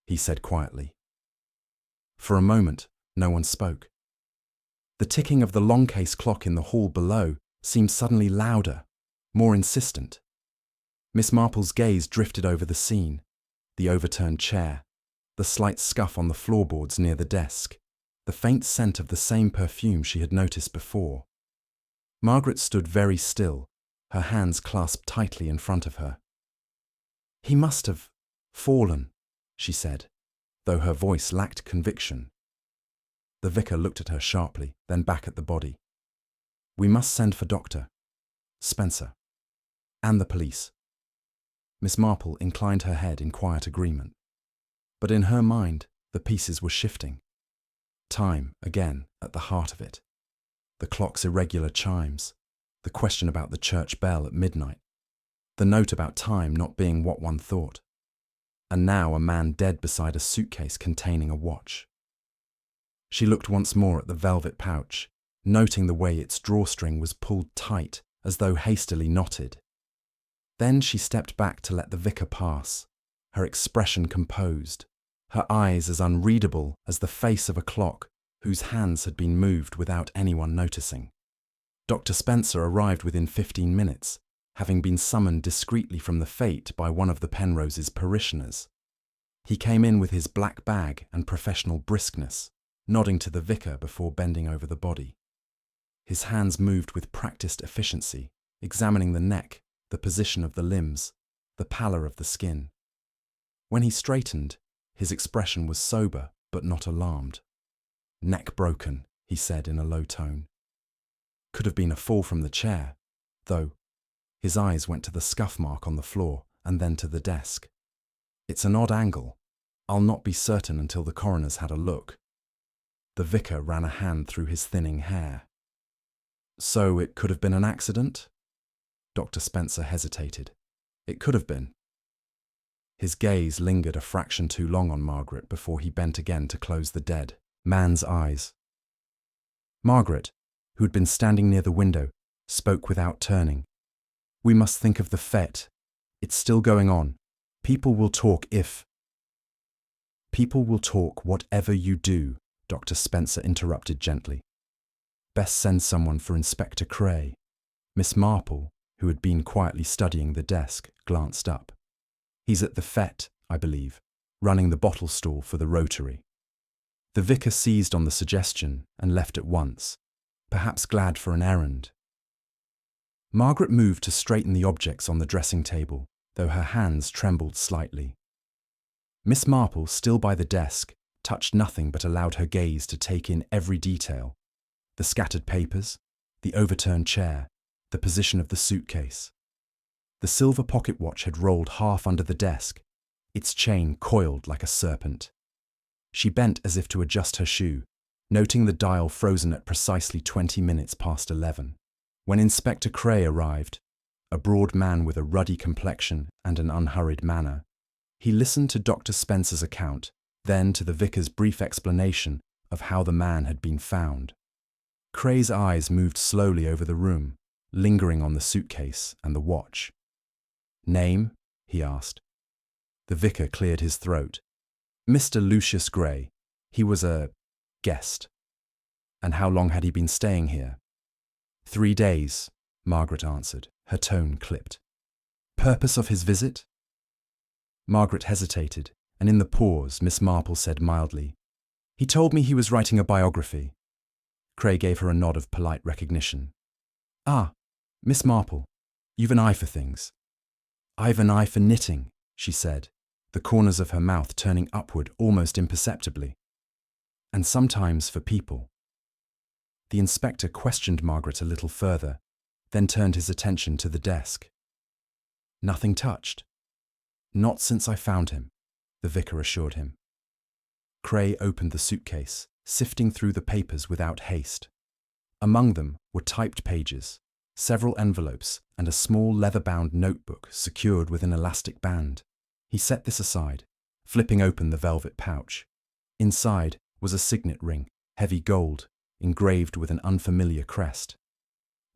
he said quietly. For a moment, no one spoke. The ticking of the long case clock in the hall below seemed suddenly louder, more insistent. Miss Marple's gaze drifted over the scene, the overturned chair, the slight scuff on the floorboards near the desk, the faint scent of the same perfume she had noticed before. Margaret stood very still, her hands clasped tightly in front of her. "He must have fallen," she said, though her voice lacked conviction. The vicar looked at her sharply, then back at the body. "We must send for Dr. Spencer. And the police." Miss Marple inclined her head in quiet agreement. But in her mind, the pieces were shifting. Time, again, at the heart of it. The clock's irregular chimes, the question about the church bell at midnight, the note about time not being what one thought, and now a man dead beside a suitcase containing a watch. She looked once more at the velvet pouch, noting the way its drawstring was pulled tight as though hastily knotted. Then she stepped back to let the vicar pass, her expression composed, her eyes as unreadable as the face of a clock whose hands had been moved without anyone noticing. Dr. Spencer arrived within 15 minutes, having been summoned discreetly from the fete by one of the Penroses' parishioners. He came in with his black bag and professional briskness, nodding to the vicar before bending over the body. His hands moved with practiced efficiency, examining the neck, the position of the limbs, the pallor of the skin. When he straightened, his expression was sober but not alarmed. "Neck broken," he said in a low tone. Could have been a fall from the chair, though. His eyes went to the scuff mark on the floor and then to the desk. "It's an odd angle. I'll not be certain until the coroner's had a look." The vicar ran a hand through his thinning hair. "So it could have been an accident?" Dr. Spencer hesitated. "It could have been." His gaze lingered a fraction too long on Margaret before he bent again to close the dead man's eyes. Margaret, who had been standing near the window, spoke without turning. "We must think of the fete. It's still going on. People will talk People will talk whatever you do," Dr. Spencer interrupted gently. "Best send someone for Inspector Cray." Miss Marple, who had been quietly studying the desk, glanced up. "He's at the fete, I believe, running the bottle stall for the Rotary." The vicar seized on the suggestion and left at once, perhaps glad for an errand. Margaret moved to straighten the objects on the dressing table, though her hands trembled slightly. Miss Marple, still by the desk, touched nothing but allowed her gaze to take in every detail: the scattered papers, the overturned chair, the position of the suitcase. The silver pocket watch had rolled half under the desk, its chain coiled like a serpent. She bent as if to adjust her shoe, noting the dial frozen at precisely 20 minutes past 11. When Inspector Cray arrived, a broad man with a ruddy complexion and an unhurried manner, he listened to Dr. Spencer's account, then to the vicar's brief explanation of how the man had been found. Cray's eyes moved slowly over the room, lingering on the suitcase and the watch. "Name?" he asked. The vicar cleared his throat. "Mr. Lucius Gray. He was a guest." "And how long had he been staying here?" 3 days, Margaret answered, her tone clipped. "Purpose of his visit?" Margaret hesitated, and in the pause, Miss Marple said mildly, "He told me he was writing a biography." Cray gave her a nod of polite recognition. "Ah, Miss Marple, you've an eye for things." "I've an eye for knitting," she said, the corners of her mouth turning upward almost imperceptibly. "And sometimes for people." The inspector questioned Margaret a little further, then turned his attention to the desk. "Nothing touched?" "Not since I found him," the vicar assured him. Cray opened the suitcase, sifting through the papers without haste. Among them were typed pages, several envelopes, and a small leather-bound notebook secured with an elastic band. He set this aside, flipping open the velvet pouch. Inside was a signet ring, heavy gold, engraved with an unfamiliar crest.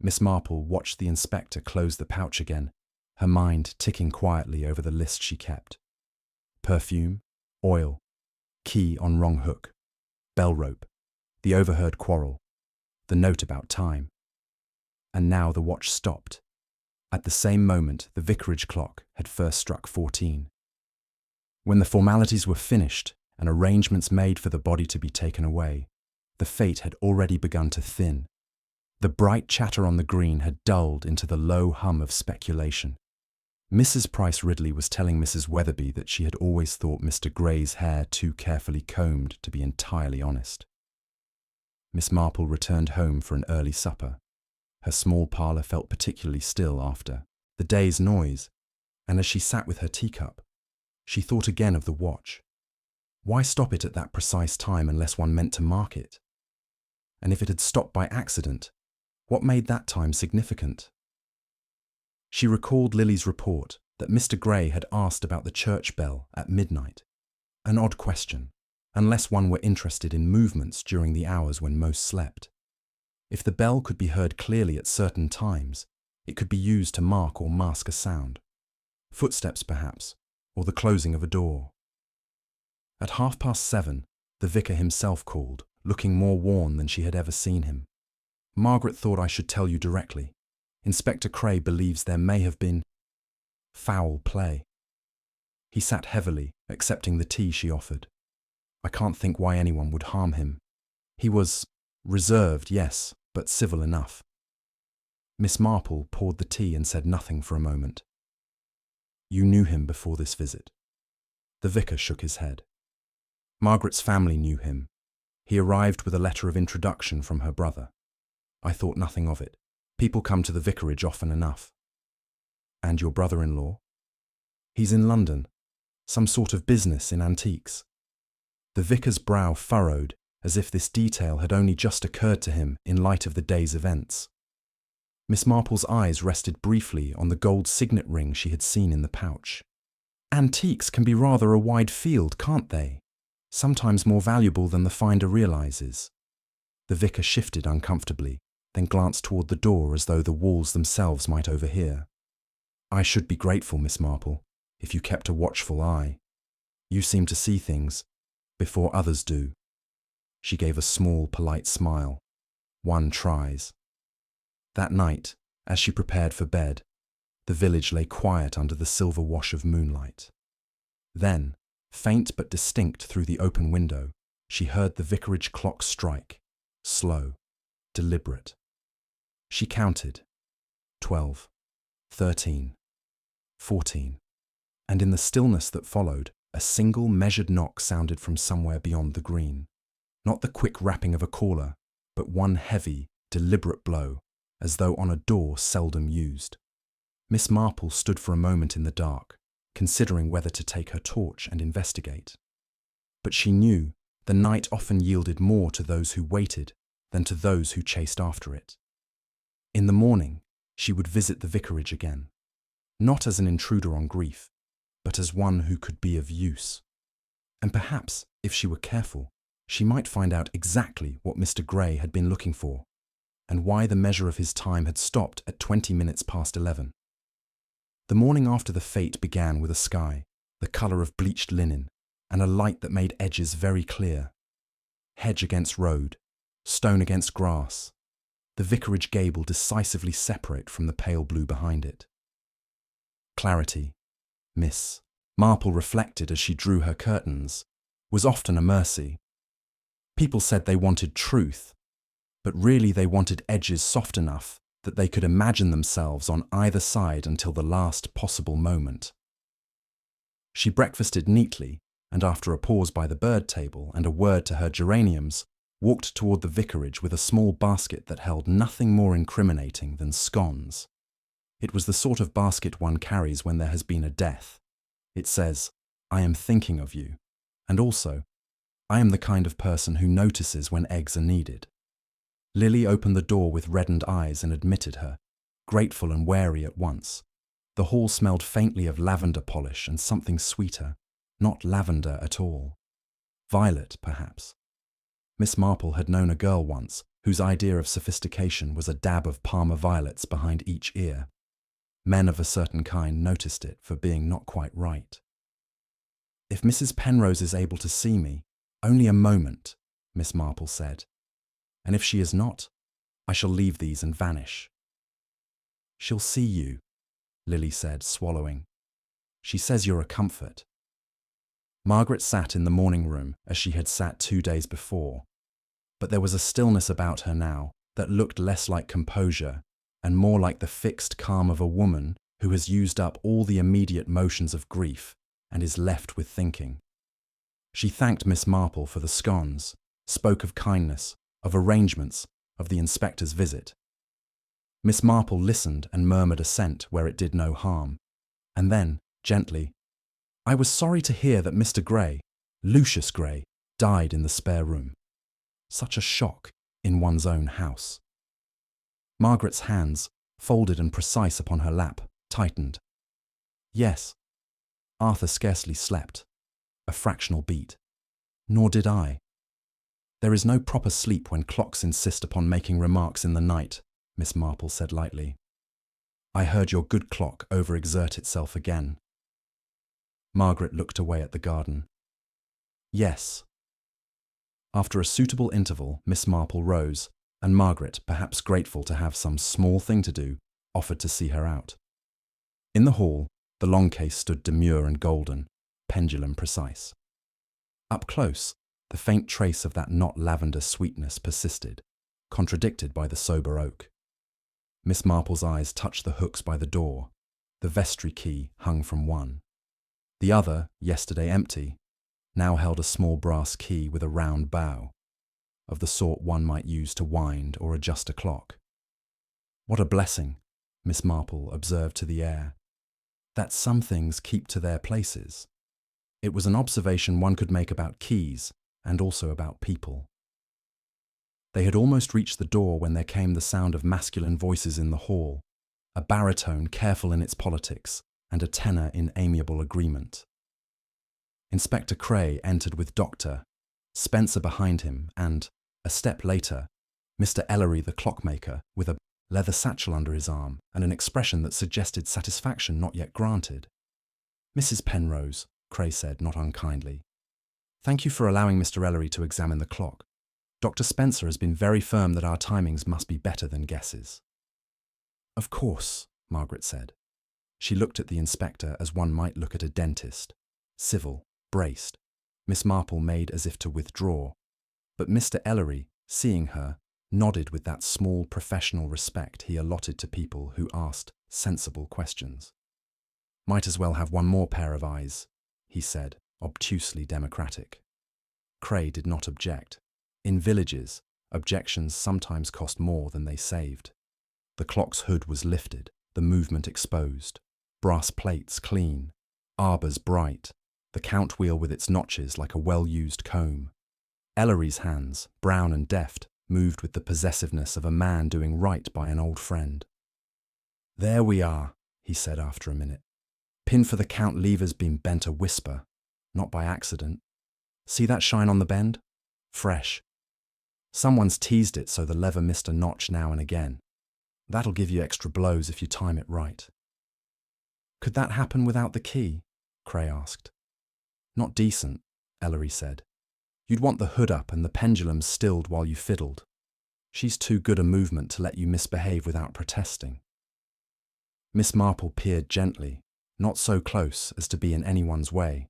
Miss Marple watched the inspector close the pouch again, her mind ticking quietly over the list she kept. Perfume, oil, key on wrong hook, bell rope, the overheard quarrel, the note about time. And now the watch stopped. At the same moment, the vicarage clock had first struck 14. When the formalities were finished and arrangements made for the body to be taken away, the fate had already begun to thin. The bright chatter on the green had dulled into the low hum of speculation. Mrs. Price Ridley was telling Mrs. Weatherby that she had always thought Mr. Gray's hair too carefully combed to be entirely honest. Miss Marple returned home for an early supper. Her small parlour felt particularly still after the day's noise, and as she sat with her teacup, she thought again of the watch. Why stop it at that precise time unless one meant to mark it? And if it had stopped by accident, what made that time significant? She recalled Lily's report that Mr. Gray had asked about the church bell at midnight. An odd question, unless one were interested in movements during the hours when most slept. If the bell could be heard clearly at certain times, it could be used to mark or mask a sound. Footsteps, perhaps, or the closing of a door. At 7:30, the vicar himself called, looking more worn than she had ever seen him. "Margaret thought I should tell you directly. Inspector Cray believes there may have been foul play. He sat heavily, accepting the tea she offered. I can't think why anyone would harm him. He was reserved, yes, but civil enough. Miss Marple poured the tea and said nothing for a moment. You knew him before this visit? The vicar shook his head. Margaret's family knew him. He arrived with a letter of introduction from her brother. I thought nothing of it. People come to the vicarage often enough. And your brother-in-law? He's in London. Some sort of business in antiques. The vicar's brow furrowed, as if this detail had only just occurred to him in light of the day's events. Miss Marple's eyes rested briefly on the gold signet ring she had seen in the pouch. Antiques can be rather a wide field, can't they? Sometimes more valuable than the finder realizes. The vicar shifted uncomfortably, then glanced toward the door as though the walls themselves might overhear. I should be grateful, Miss Marple, if you kept a watchful eye. You seem to see things before others do. She gave a small, polite smile. One tries. That night, as she prepared for bed, the village lay quiet under the silver wash of moonlight. Then, faint but distinct through the open window, she heard the vicarage clock strike, slow, deliberate. She counted 12, 13, 14, and in the stillness that followed, a single measured knock sounded from somewhere beyond the green. Not the quick rapping of a caller, but one heavy, deliberate blow, as though on a door seldom used. Miss Marple stood for a moment in the dark, considering whether to take her torch and investigate. But she knew the night often yielded more to those who waited than to those who chased after it. In the morning, she would visit the vicarage again, not as an intruder on grief, but as one who could be of use. And perhaps, if she were careful, she might find out exactly what Mr. Gray had been looking for, and why the measure of his time had stopped at 20 minutes past 11. The morning after the fete began with a sky, the colour of bleached linen, and a light that made edges very clear. Hedge against road, stone against grass, the vicarage gable decisively separate from the pale blue behind it. Clarity, Miss Marple reflected as she drew her curtains, was often a mercy. People said they wanted truth, but really they wanted edges soft enough that they could imagine themselves on either side until the last possible moment. She breakfasted neatly, and after a pause by the bird table and a word to her geraniums, walked toward the vicarage with a small basket that held nothing more incriminating than scones. It was the sort of basket one carries when there has been a death. It says, I am thinking of you, and also, I am the kind of person who notices when eggs are needed. Lily opened the door with reddened eyes and admitted her, grateful and wary at once. The hall smelled faintly of lavender polish and something sweeter, not lavender at all. Violet, perhaps. Miss Marple had known a girl once whose idea of sophistication was a dab of Parma violets behind each ear. Men of a certain kind noticed it for being not quite right. If Mrs. Penrose is able to see me, only a moment, Miss Marple said. And if she is not, I shall leave these and vanish. She'll see you, Lily said, swallowing. She says you're a comfort. Margaret sat in the morning room as she had sat 2 days before, but there was a stillness about her now that looked less like composure and more like the fixed calm of a woman who has used up all the immediate motions of grief and is left with thinking. She thanked Miss Marple for the scones, spoke of kindness, of arrangements, of the inspector's visit. Miss Marple listened and murmured assent where it did no harm, and then, gently, I was sorry to hear that Mr. Gray, Lucius Gray, died in the spare room. Such a shock in one's own house. Margaret's hands, folded and precise upon her lap, tightened. Yes, Arthur scarcely slept, a fractional beat. Nor did I. There is no proper sleep when clocks insist upon making remarks in the night, Miss Marple said lightly. I heard your good clock overexert itself again. Margaret looked away at the garden. Yes. After a suitable interval, Miss Marple rose, and Margaret, perhaps grateful to have some small thing to do, offered to see her out. In the hall, the long case stood demure and golden, pendulum precise. Up close, the faint trace of that not lavender sweetness persisted, contradicted by the sober oak. Miss Marple's eyes touched the hooks by the door. The vestry key hung from one. The other, yesterday empty, now held a small brass key with a round bow, of the sort one might use to wind or adjust a clock. What a blessing, Miss Marple observed to the air, that some things keep to their places. It was an observation one could make about keys and also about people. They had almost reached the door when there came the sound of masculine voices in the hall, a baritone careful in its politics and a tenor in amiable agreement. Inspector Cray entered with Dr. Spencer behind him and, a step later, Mr. Ellery the clockmaker with a leather satchel under his arm and an expression that suggested satisfaction not yet granted. "Mrs. Penrose," Cray said, not unkindly, "thank you for allowing Mr. Ellery to examine the clock. Dr. Spencer has been very firm that our timings must be better than guesses." "Of course," Margaret said. She looked at the inspector as one might look at a dentist, civil, braced. Miss Marple made as if to withdraw, but Mr. Ellery, seeing her, nodded with that small professional respect he allotted to people who asked sensible questions. "Might as well have one more pair of eyes," he said, obtusely democratic. Cray did not object. In villages, objections sometimes cost more than they saved. The clock's hood was lifted, the movement exposed, brass plates clean, arbors bright, the count wheel with its notches like a well-used comb. Ellery's hands, brown and deft, moved with the possessiveness of a man doing right by an old friend. "There we are," he said after a minute. "Pin for the count lever's been bent a whisper, not by accident. See that shine on the bend? Fresh. Someone's teased it so the lever missed a notch now and again. That'll give you extra blows if you time it right." "Could that happen without the key?" Cray asked. "Not decent," Ellery said. "You'd want the hood up and the pendulum stilled while you fiddled. She's too good a movement to let you misbehave without protesting." Miss Marple peered gently, not so close as to be in anyone's way.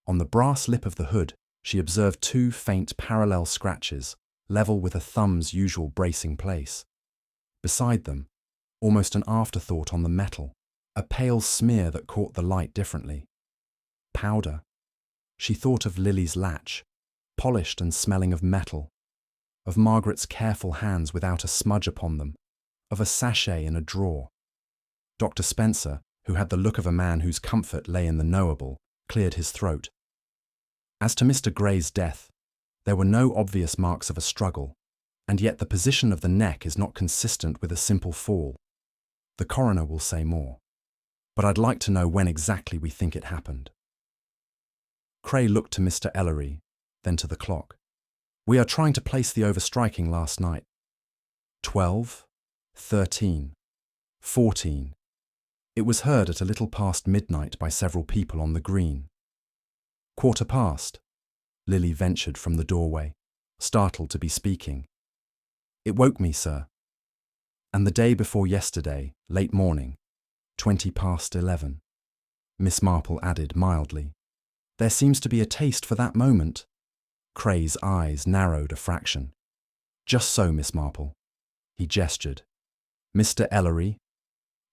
On the brass lip of the hood, she observed two faint parallel scratches, level with a thumb's usual bracing place. Beside them, almost an afterthought on the metal, a pale smear that caught the light differently. Powder. She thought of Lily's latch, polished and smelling of metal, of Margaret's careful hands without a smudge upon them, of a sachet in a drawer. Dr. Spencer, who had the look of a man whose comfort lay in the knowable, cleared his throat. As to Mr. Gray's death, there were no obvious marks of a struggle, and yet the position of the neck is not consistent with a simple fall. The coroner will say more, but I'd like to know when exactly we think it happened. Cray looked to Mr. Ellery, then to the clock. "We are trying to place the overstriking last night. 12, 13, 14. It was heard at a little past midnight by several people on the green. 1/4 past, Lily ventured from the doorway, startled to be speaking. "It woke me, sir. And the day before yesterday, late morning, 20 past 11, Miss Marple added mildly. "There seems to be a taste for that moment." Cray's eyes narrowed a fraction. "Just so, Miss Marple." He gestured. "Mr. Ellery?"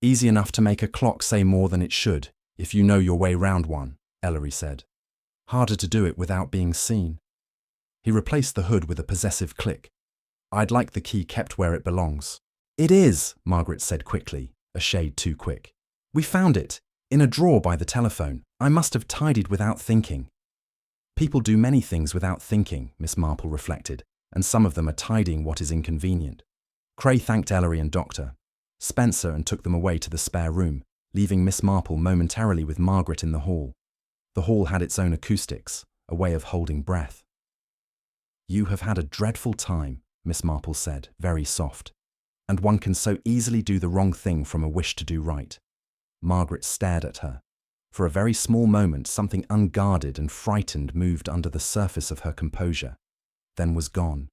"Easy enough to make a clock say more than it should, if you know your way round one," Ellery said. "Harder to do it without being seen." He replaced the hood with a possessive click. "I'd like the key kept where it belongs." "It is," Margaret said quickly, a shade too quick. "We found it, in a drawer by the telephone. I must have tidied without thinking." "People do many things without thinking," Miss Marple reflected, "and some of them are tidying what is inconvenient." Cray thanked Ellery and Dr. Spencer and took them away to the spare room, leaving Miss Marple momentarily with Margaret in the hall. The hall had its own acoustics, a way of holding breath. "You have had a dreadful time," Miss Marple said, very soft. "And one can so easily do the wrong thing from a wish to do right." Margaret stared at her. For a very small moment something unguarded and frightened moved under the surface of her composure, then was gone.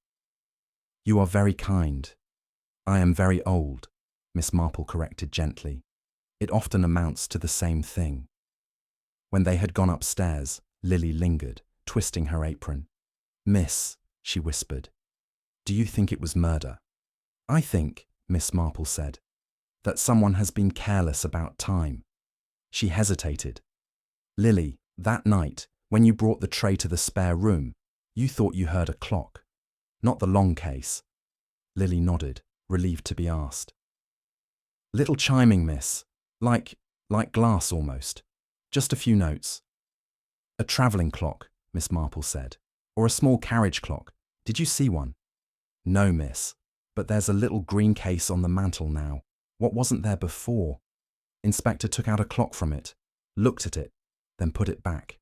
"You are very kind. I am very old," Miss Marple corrected gently. It often amounts to the same thing. When they had gone upstairs, Lily lingered, twisting her apron. Miss, she whispered, do you think it was murder? I think, Miss Marple said, that someone has been careless about time. She hesitated. Lily, that night, when you brought the tray to the spare room, you thought you heard a clock. Not the long case. Lily nodded, relieved to be asked. Little chiming, miss. Like glass almost. Just a few notes. A travelling clock, Miss Marple said. Or a small carriage clock. Did you see one? No, miss. But there's a little green case on the mantel now. What wasn't there before? Inspector took out a clock from it, looked at it, then put it back.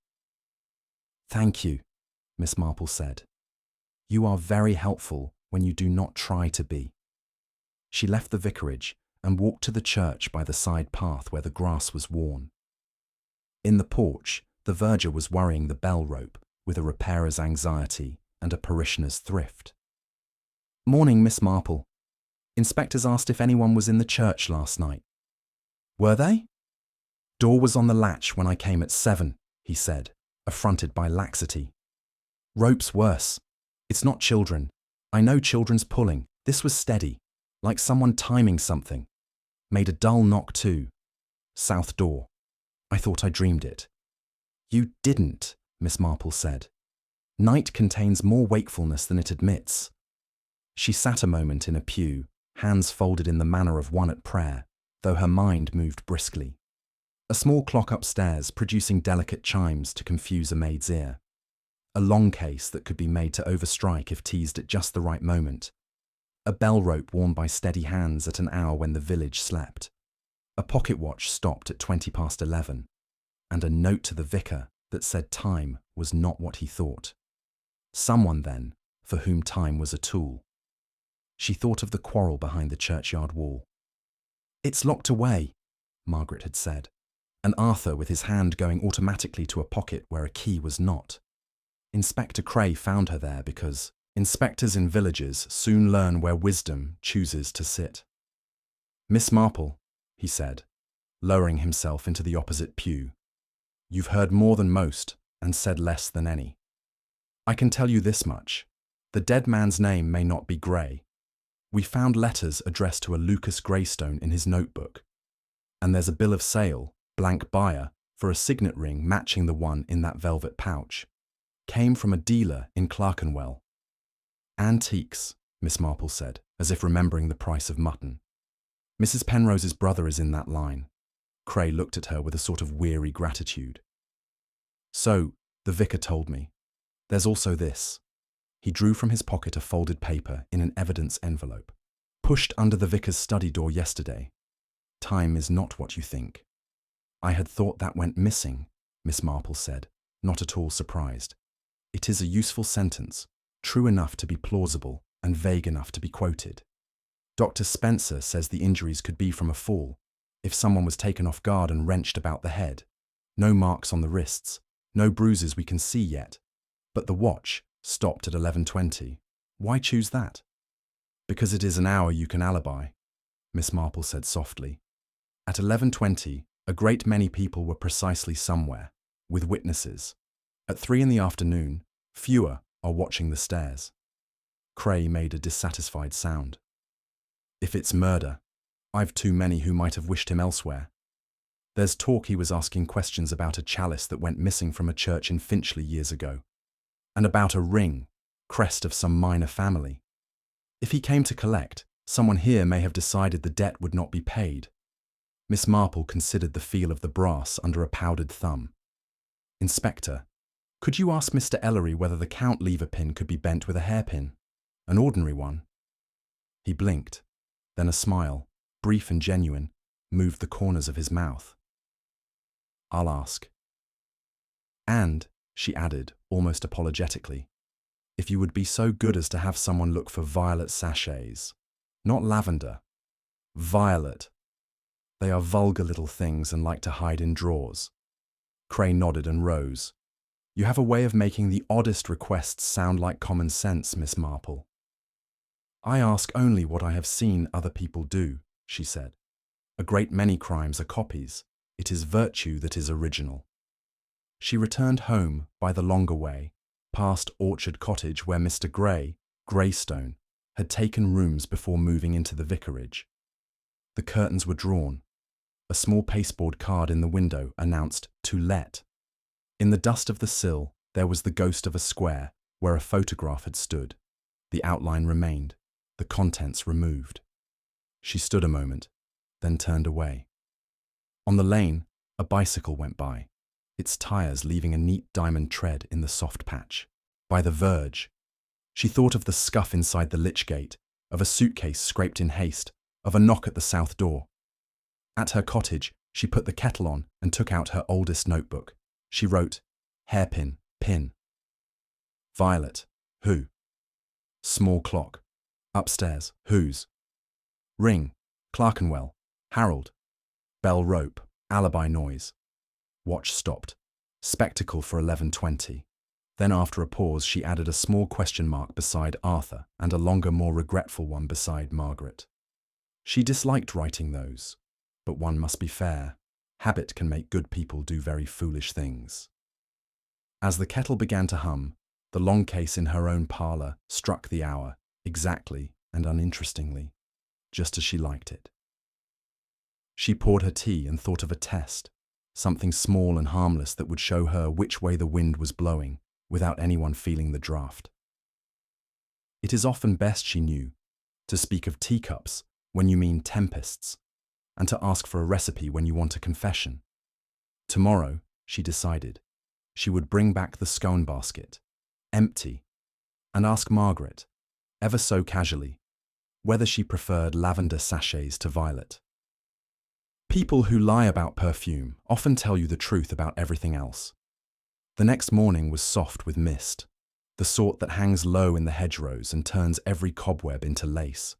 Thank you, Miss Marple said. You are very helpful when you do not try to be. She left the vicarage and walked to the church by the side path where the grass was worn. In the porch, the verger was worrying the bell rope with a repairer's anxiety and a parishioner's thrift. Morning, Miss Marple. Inspectors asked if anyone was in the church last night. Were they? Door was on the latch when I came at 7, he said, affronted by laxity. Rope's worse. It's not children. I know children's pulling. This was steady, like someone timing something. Made a dull knock too. South door. I thought I dreamed it. You didn't, Miss Marple said. Night contains more wakefulness than it admits. She sat a moment in a pew, hands folded in the manner of one at prayer, though her mind moved briskly. A small clock upstairs producing delicate chimes to confuse a maid's ear. A long case that could be made to overstrike if teased at just the right moment. A bell rope worn by steady hands at an hour when the village slept. A pocket watch stopped at 11:20, and a note to the vicar that said time was not what he thought. Someone, then, for whom time was a tool. She thought of the quarrel behind the churchyard wall. It's locked away, Margaret had said, and Arthur with his hand going automatically to a pocket where a key was not. Inspector Cray found her there because inspectors in villages soon learn where wisdom chooses to sit. Miss Marple, he said, lowering himself into the opposite pew. You've heard more than most and said less than any. I can tell you this much. The dead man's name may not be Gray. We found letters addressed to a Lucas Greystone in his notebook. And there's a bill of sale, blank buyer, for a signet ring matching the one in that velvet pouch. Came from a dealer in Clerkenwell. Antiques, Miss Marple said, as if remembering the price of mutton. Mrs. Penrose's brother is in that line. Cray looked at her with a sort of weary gratitude. So, the vicar told me. There's also this. He drew from his pocket a folded paper in an evidence envelope. Pushed under the vicar's study door yesterday. Time is not what you think. I had thought that went missing, Miss Marple said, not at all surprised. It is a useful sentence, true enough to be plausible and vague enough to be quoted. Dr. Spencer says the injuries could be from a fall, if someone was taken off guard and wrenched about the head. No marks on the wrists, no bruises we can see yet. But the watch stopped at 11:20. Why choose that? Because it is an hour you can alibi, Miss Marple said softly. At 11:20, a great many people were precisely somewhere, with witnesses. At 3 in the afternoon, fewer are watching the stairs. Cray made a dissatisfied sound. If it's murder, I've too many who might have wished him elsewhere. There's talk he was asking questions about a chalice that went missing from a church in Finchley years ago, and about a ring, crest of some minor family. If he came to collect, someone here may have decided the debt would not be paid. Miss Marple considered the feel of the brass under a powdered thumb. Inspector, could you ask Mr. Ellery whether the count lever pin could be bent with a hairpin? An ordinary one. He blinked. Then a smile, brief and genuine, moved the corners of his mouth. I'll ask. And, she added, almost apologetically, if you would be so good as to have someone look for violet sachets. Not lavender. Violet. They are vulgar little things and like to hide in drawers. Cray nodded and rose. You have a way of making the oddest requests sound like common sense, Miss Marple. I ask only what I have seen other people do, she said. "A great many crimes are copies. It is virtue that is original." She returned home by the longer way, past Orchard Cottage where Mr. Greystone, had taken rooms before moving into the vicarage. The curtains were drawn. A small pasteboard card in the window announced "To Let." In the dust of the sill, there was the ghost of a square where a photograph had stood. The outline remained, the contents removed. She stood a moment, then turned away. On the lane, a bicycle went by, its tires leaving a neat diamond tread in the soft patch. By the verge, she thought of the scuff inside the lich gate, of a suitcase scraped in haste, of a knock at the south door. At her cottage, she put the kettle on and took out her oldest notebook. She wrote, "Hairpin, pin." Violet, who? Small clock. Upstairs, whose? Ring, Clerkenwell, Harold. Bell rope, alibi noise. Watch stopped. Spectacle for 11:20. Then after a pause she added a small question mark beside Arthur and a longer, more regretful one beside Margaret. She disliked writing those, but one must be fair. Habit can make good people do very foolish things. As the kettle began to hum, the long case in her own parlour struck the hour, exactly and uninterestingly, just as she liked it. She poured her tea and thought of a test, something small and harmless that would show her which way the wind was blowing, without anyone feeling the draught. It is often best, she knew, to speak of teacups when you mean tempests, and to ask for a recipe when you want a confession. Tomorrow, she decided, she would bring back the scone basket, empty, and ask Margaret, ever so casually, whether she preferred lavender sachets to violet. People who lie about perfume often tell you the truth about everything else. The next morning was soft with mist, the sort that hangs low in the hedgerows and turns every cobweb into lace.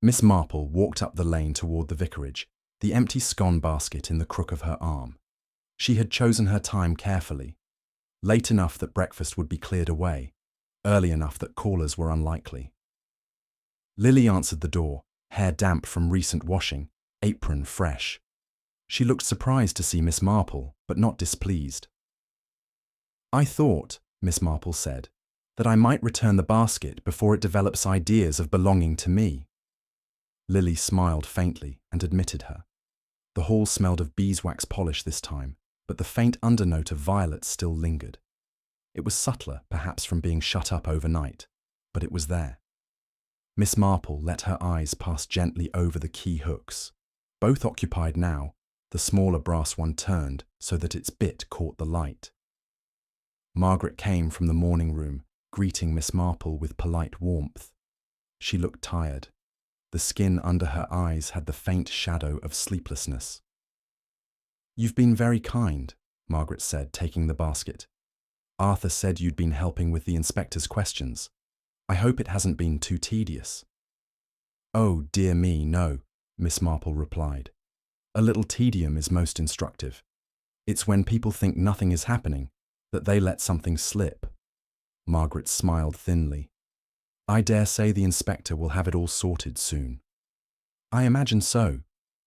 Miss Marple walked up the lane toward the vicarage, the empty scone basket in the crook of her arm. She had chosen her time carefully, late enough that breakfast would be cleared away, early enough that callers were unlikely. Lily answered the door, hair damp from recent washing, apron fresh. She looked surprised to see Miss Marple, but not displeased. "I thought," Miss Marple said, "that I might return the basket before it develops ideas of belonging to me." Lily smiled faintly and admitted her. The hall smelled of beeswax polish this time, but the faint undernote of violet still lingered. It was subtler, perhaps from being shut up overnight, but it was there. Miss Marple let her eyes pass gently over the key hooks. Both occupied now, the smaller brass one turned so that its bit caught the light. Margaret came from the morning room, greeting Miss Marple with polite warmth. She looked tired. The skin under her eyes had the faint shadow of sleeplessness. "You've been very kind," Margaret said, taking the basket. "Arthur said you'd been helping with the inspector's questions. I hope it hasn't been too tedious." "Oh, dear me, no," Miss Marple replied. "A little tedium is most instructive. It's when people think nothing is happening that they let something slip." Margaret smiled thinly. "I dare say the inspector will have it all sorted soon." "I imagine so,"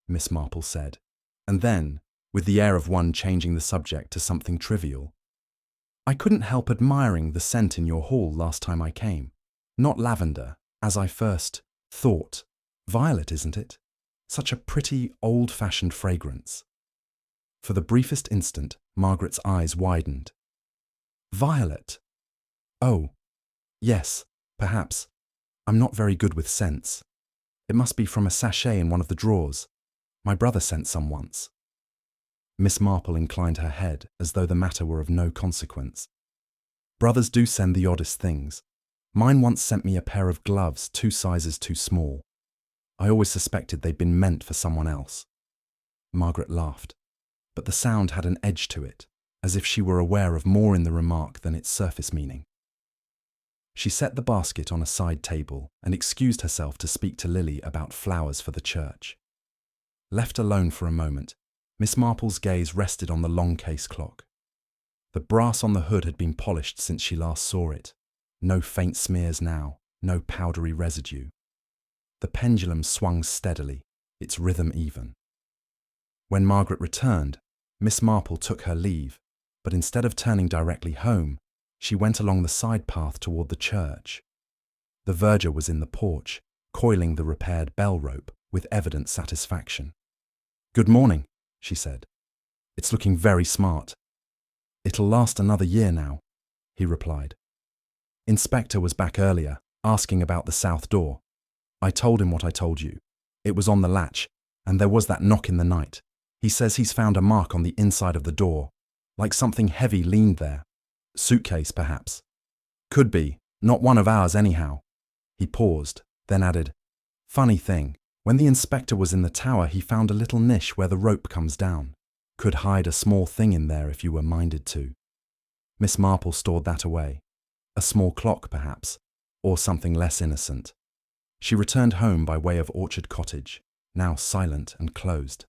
Miss Marple said, and then, with the air of one changing the subject to something trivial, "I couldn't help admiring the scent in your hall last time I came. Not lavender, as I first thought. Violet, isn't it? Such a pretty, old-fashioned fragrance." For the briefest instant, Margaret's eyes widened. "Violet? Oh, yes, perhaps. I'm not very good with scents. It must be from a sachet in one of the drawers. My brother sent some once." Miss Marple inclined her head as though the matter were of no consequence. "Brothers do send the oddest things. Mine once sent me a pair of gloves 2 sizes too small. I always suspected they'd been meant for someone else." Margaret laughed, but the sound had an edge to it, as if she were aware of more in the remark than its surface meaning. She set the basket on a side table and excused herself to speak to Lily about flowers for the church. Left alone for a moment, Miss Marple's gaze rested on the long case clock. The brass on the hood had been polished since she last saw it. No faint smears now, no powdery residue. The pendulum swung steadily, its rhythm even. When Margaret returned, Miss Marple took her leave, but instead of turning directly home, she went along the side path toward the church. The verger was in the porch, coiling the repaired bell rope with evident satisfaction. "Good morning," she said. "It's looking very smart." "It'll last another year now," he replied. Inspector was back earlier, asking about the south door. I told him what I told you. It was on the latch, and there was that knock in the night. He says he's found a mark on the inside of the door, like something heavy leaned there. Suitcase, perhaps. Could be, not one of ours anyhow. He paused, then added, "Funny thing, when the inspector was in the tower he found a little niche where the rope comes down. Could hide a small thing in there if you were minded to." Miss Marple stored that away. A small clock, perhaps, or something less innocent. She returned home by way of Orchard Cottage, now silent and closed.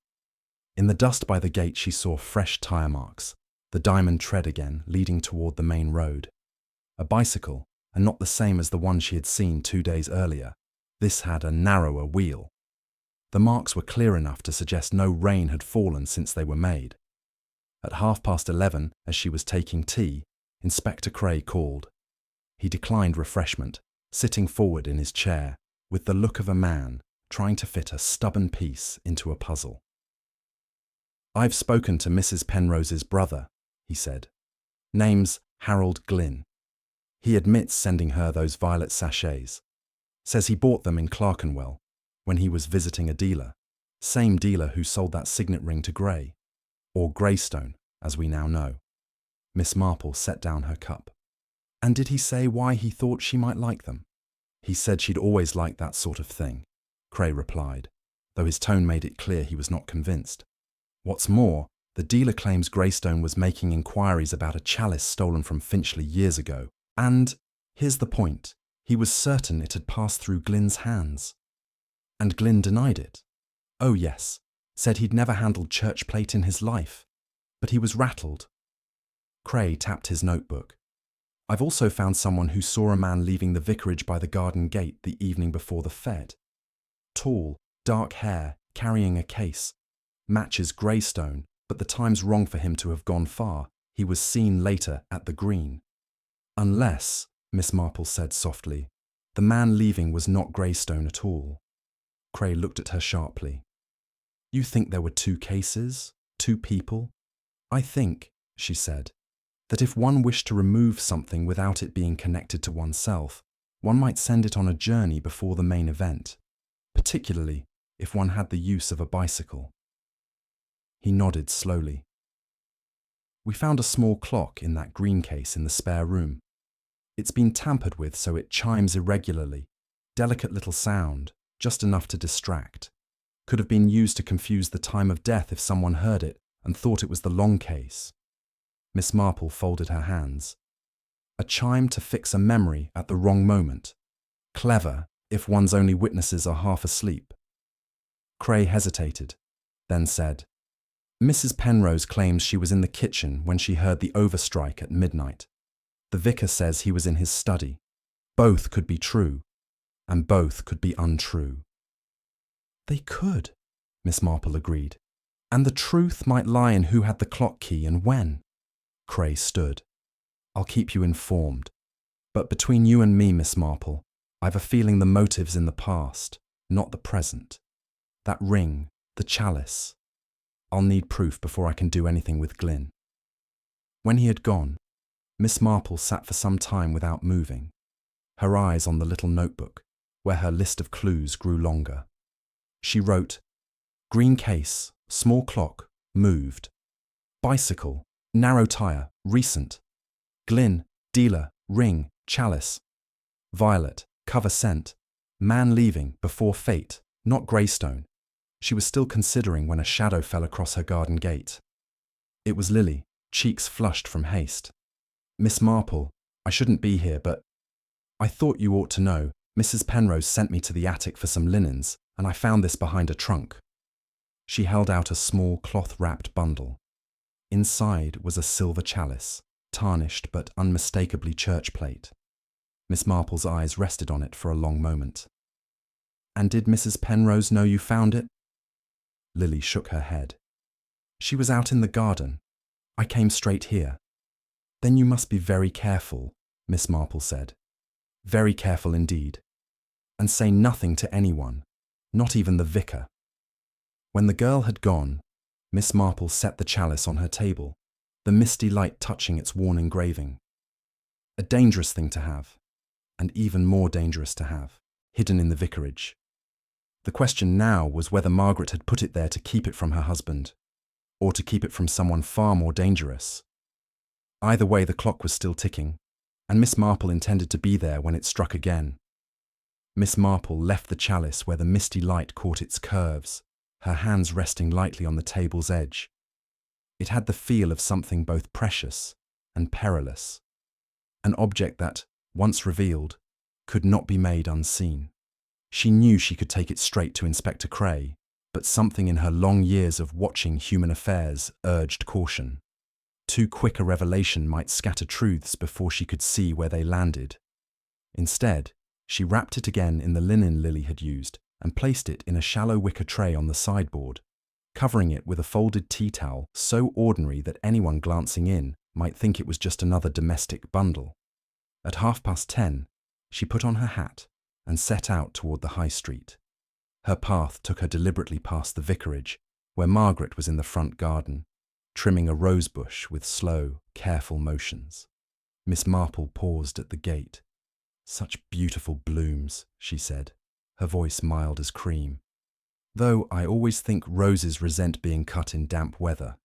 In the dust by the gate she saw fresh tyre marks, the diamond tread again leading toward the main road. A bicycle, and not the same as the one she had seen 2 days earlier. This had a narrower wheel. The marks were clear enough to suggest no rain had fallen since they were made. At 11:30, as she was taking tea, Inspector Cray called. He declined refreshment, sitting forward in his chair, with the look of a man trying to fit a stubborn piece into a puzzle. "I've spoken to Mrs. Penrose's brother," he said. "Name's Harold Glynn. He admits sending her those violet sachets. Says he bought them in Clerkenwell, when he was visiting a dealer, same dealer who sold that signet ring to Gray, or Greystone, as we now know." Miss Marple set down her cup. "And did he say why he thought she might like them?" "He said she'd always liked that sort of thing," Cray replied, though his tone made it clear he was not convinced. "What's more, the dealer claims Greystone was making inquiries about a chalice stolen from Finchley years ago, and, here's the point, he was certain it had passed through Glynn's hands." "And Glynn denied it?" "Oh yes, said he'd never handled church plate in his life, but he was rattled." Cray tapped his notebook. "I've also found someone who saw a man leaving the vicarage by the garden gate the evening before the fete. Tall, dark hair, carrying a case. Matches Greystone, but the time's wrong for him to have gone far. He was seen later at the green." "Unless," Miss Marple said softly, "the man leaving was not Greystone at all." Cray looked at her sharply. "You think there were 2 cases? 2 people?" "I think," she said, "that if one wished to remove something without it being connected to oneself, one might send it on a journey before the main event, particularly if one had the use of a bicycle." He nodded slowly. "We found a small clock in that green case in the spare room. It's been tampered with so it chimes irregularly, delicate little sound, just enough to distract. Could have been used to confuse the time of death if someone heard it and thought it was the long case." Miss Marple folded her hands. "A chime to fix a memory at the wrong moment. Clever, if one's only witnesses are half asleep." Cray hesitated, then said, "Mrs. Penrose claims she was in the kitchen when she heard the overstrike at midnight. The vicar says he was in his study. Both could be true, and both could be untrue." "They could," Miss Marple agreed. "And the truth might lie in who had the clock key and when." Cray stood. "I'll keep you informed. But between you and me, Miss Marple, I've a feeling the motive's in the past, not the present. That ring, the chalice. I'll need proof before I can do anything with Glynn." When he had gone, Miss Marple sat for some time without moving, her eyes on the little notebook, where her list of clues grew longer. She wrote, "Green case, small clock, moved. Bicycle, narrow tyre, recent. Glynn, dealer, ring, chalice. Violet, cover scent. Man leaving, before fate, not Greystone." She was still considering when a shadow fell across her garden gate. It was Lily, cheeks flushed from haste. "Miss Marple, I shouldn't be here, but I thought you ought to know. Mrs. Penrose sent me to the attic for some linens, and I found this behind a trunk." She held out a small cloth-wrapped bundle. Inside was a silver chalice, tarnished but unmistakably church plate. Miss Marple's eyes rested on it for a long moment. And did Mrs. Penrose know you found it? Lily shook her head. She was out in the garden. I came straight here. Then you must be very careful, Miss Marple said. Very careful indeed. And say nothing to anyone, not even the vicar. When the girl had gone, Miss Marple set the chalice on her table, the misty light touching its worn engraving. A dangerous thing to have, and even more dangerous to have, hidden in the vicarage. The question now was whether Margaret had put it there to keep it from her husband, or to keep it from someone far more dangerous. Either way, the clock was still ticking, and Miss Marple intended to be there when it struck again. Miss Marple left the chalice where the misty light caught its curves, her hands resting lightly on the table's edge. It had the feel of something both precious and perilous, an object that, once revealed, could not be made unseen. She knew she could take it straight to Inspector Cray, but something in her long years of watching human affairs urged caution. Too quick a revelation might scatter truths before she could see where they landed. Instead, she wrapped it again in the linen Lily had used and placed it in a shallow wicker tray on the sideboard, covering it with a folded tea towel so ordinary that anyone glancing in might think it was just another domestic bundle. At 10:30, she put on her hat and set out toward the high street. Her path took her deliberately past the vicarage, where Margaret was in the front garden, trimming a rose bush with slow, careful motions. Miss Marple paused at the gate. "Such beautiful blooms," she said, her voice mild as cream. "Though I always think roses resent being cut in damp weather."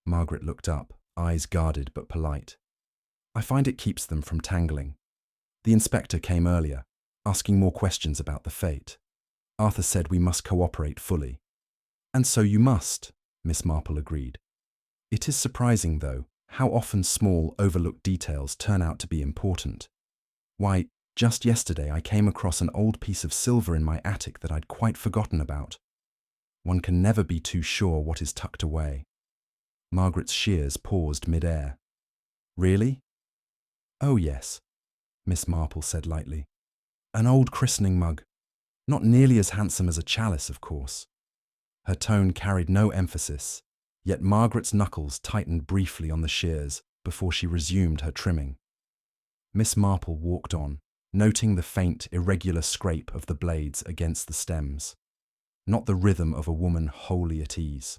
Margaret looked up, eyes guarded but polite. "I find it keeps them from tangling. The inspector came earlier, asking more questions about the fate. Arthur said we must cooperate fully." "And so you must," Miss Marple agreed. "It is surprising, though, how often small, overlooked details turn out to be important. Why, just yesterday I came across an old piece of silver in my attic that I'd quite forgotten about. One can never be too sure what is tucked away." Margaret's shears paused mid-air. "Really?" "Oh, yes," Miss Marple said lightly. "An old christening mug. Not nearly as handsome as a chalice, of course." Her tone carried no emphasis, yet Margaret's knuckles tightened briefly on the shears before she resumed her trimming. Miss Marple walked on, noting the faint, irregular scrape of the blades against the stems, not the rhythm of a woman wholly at ease.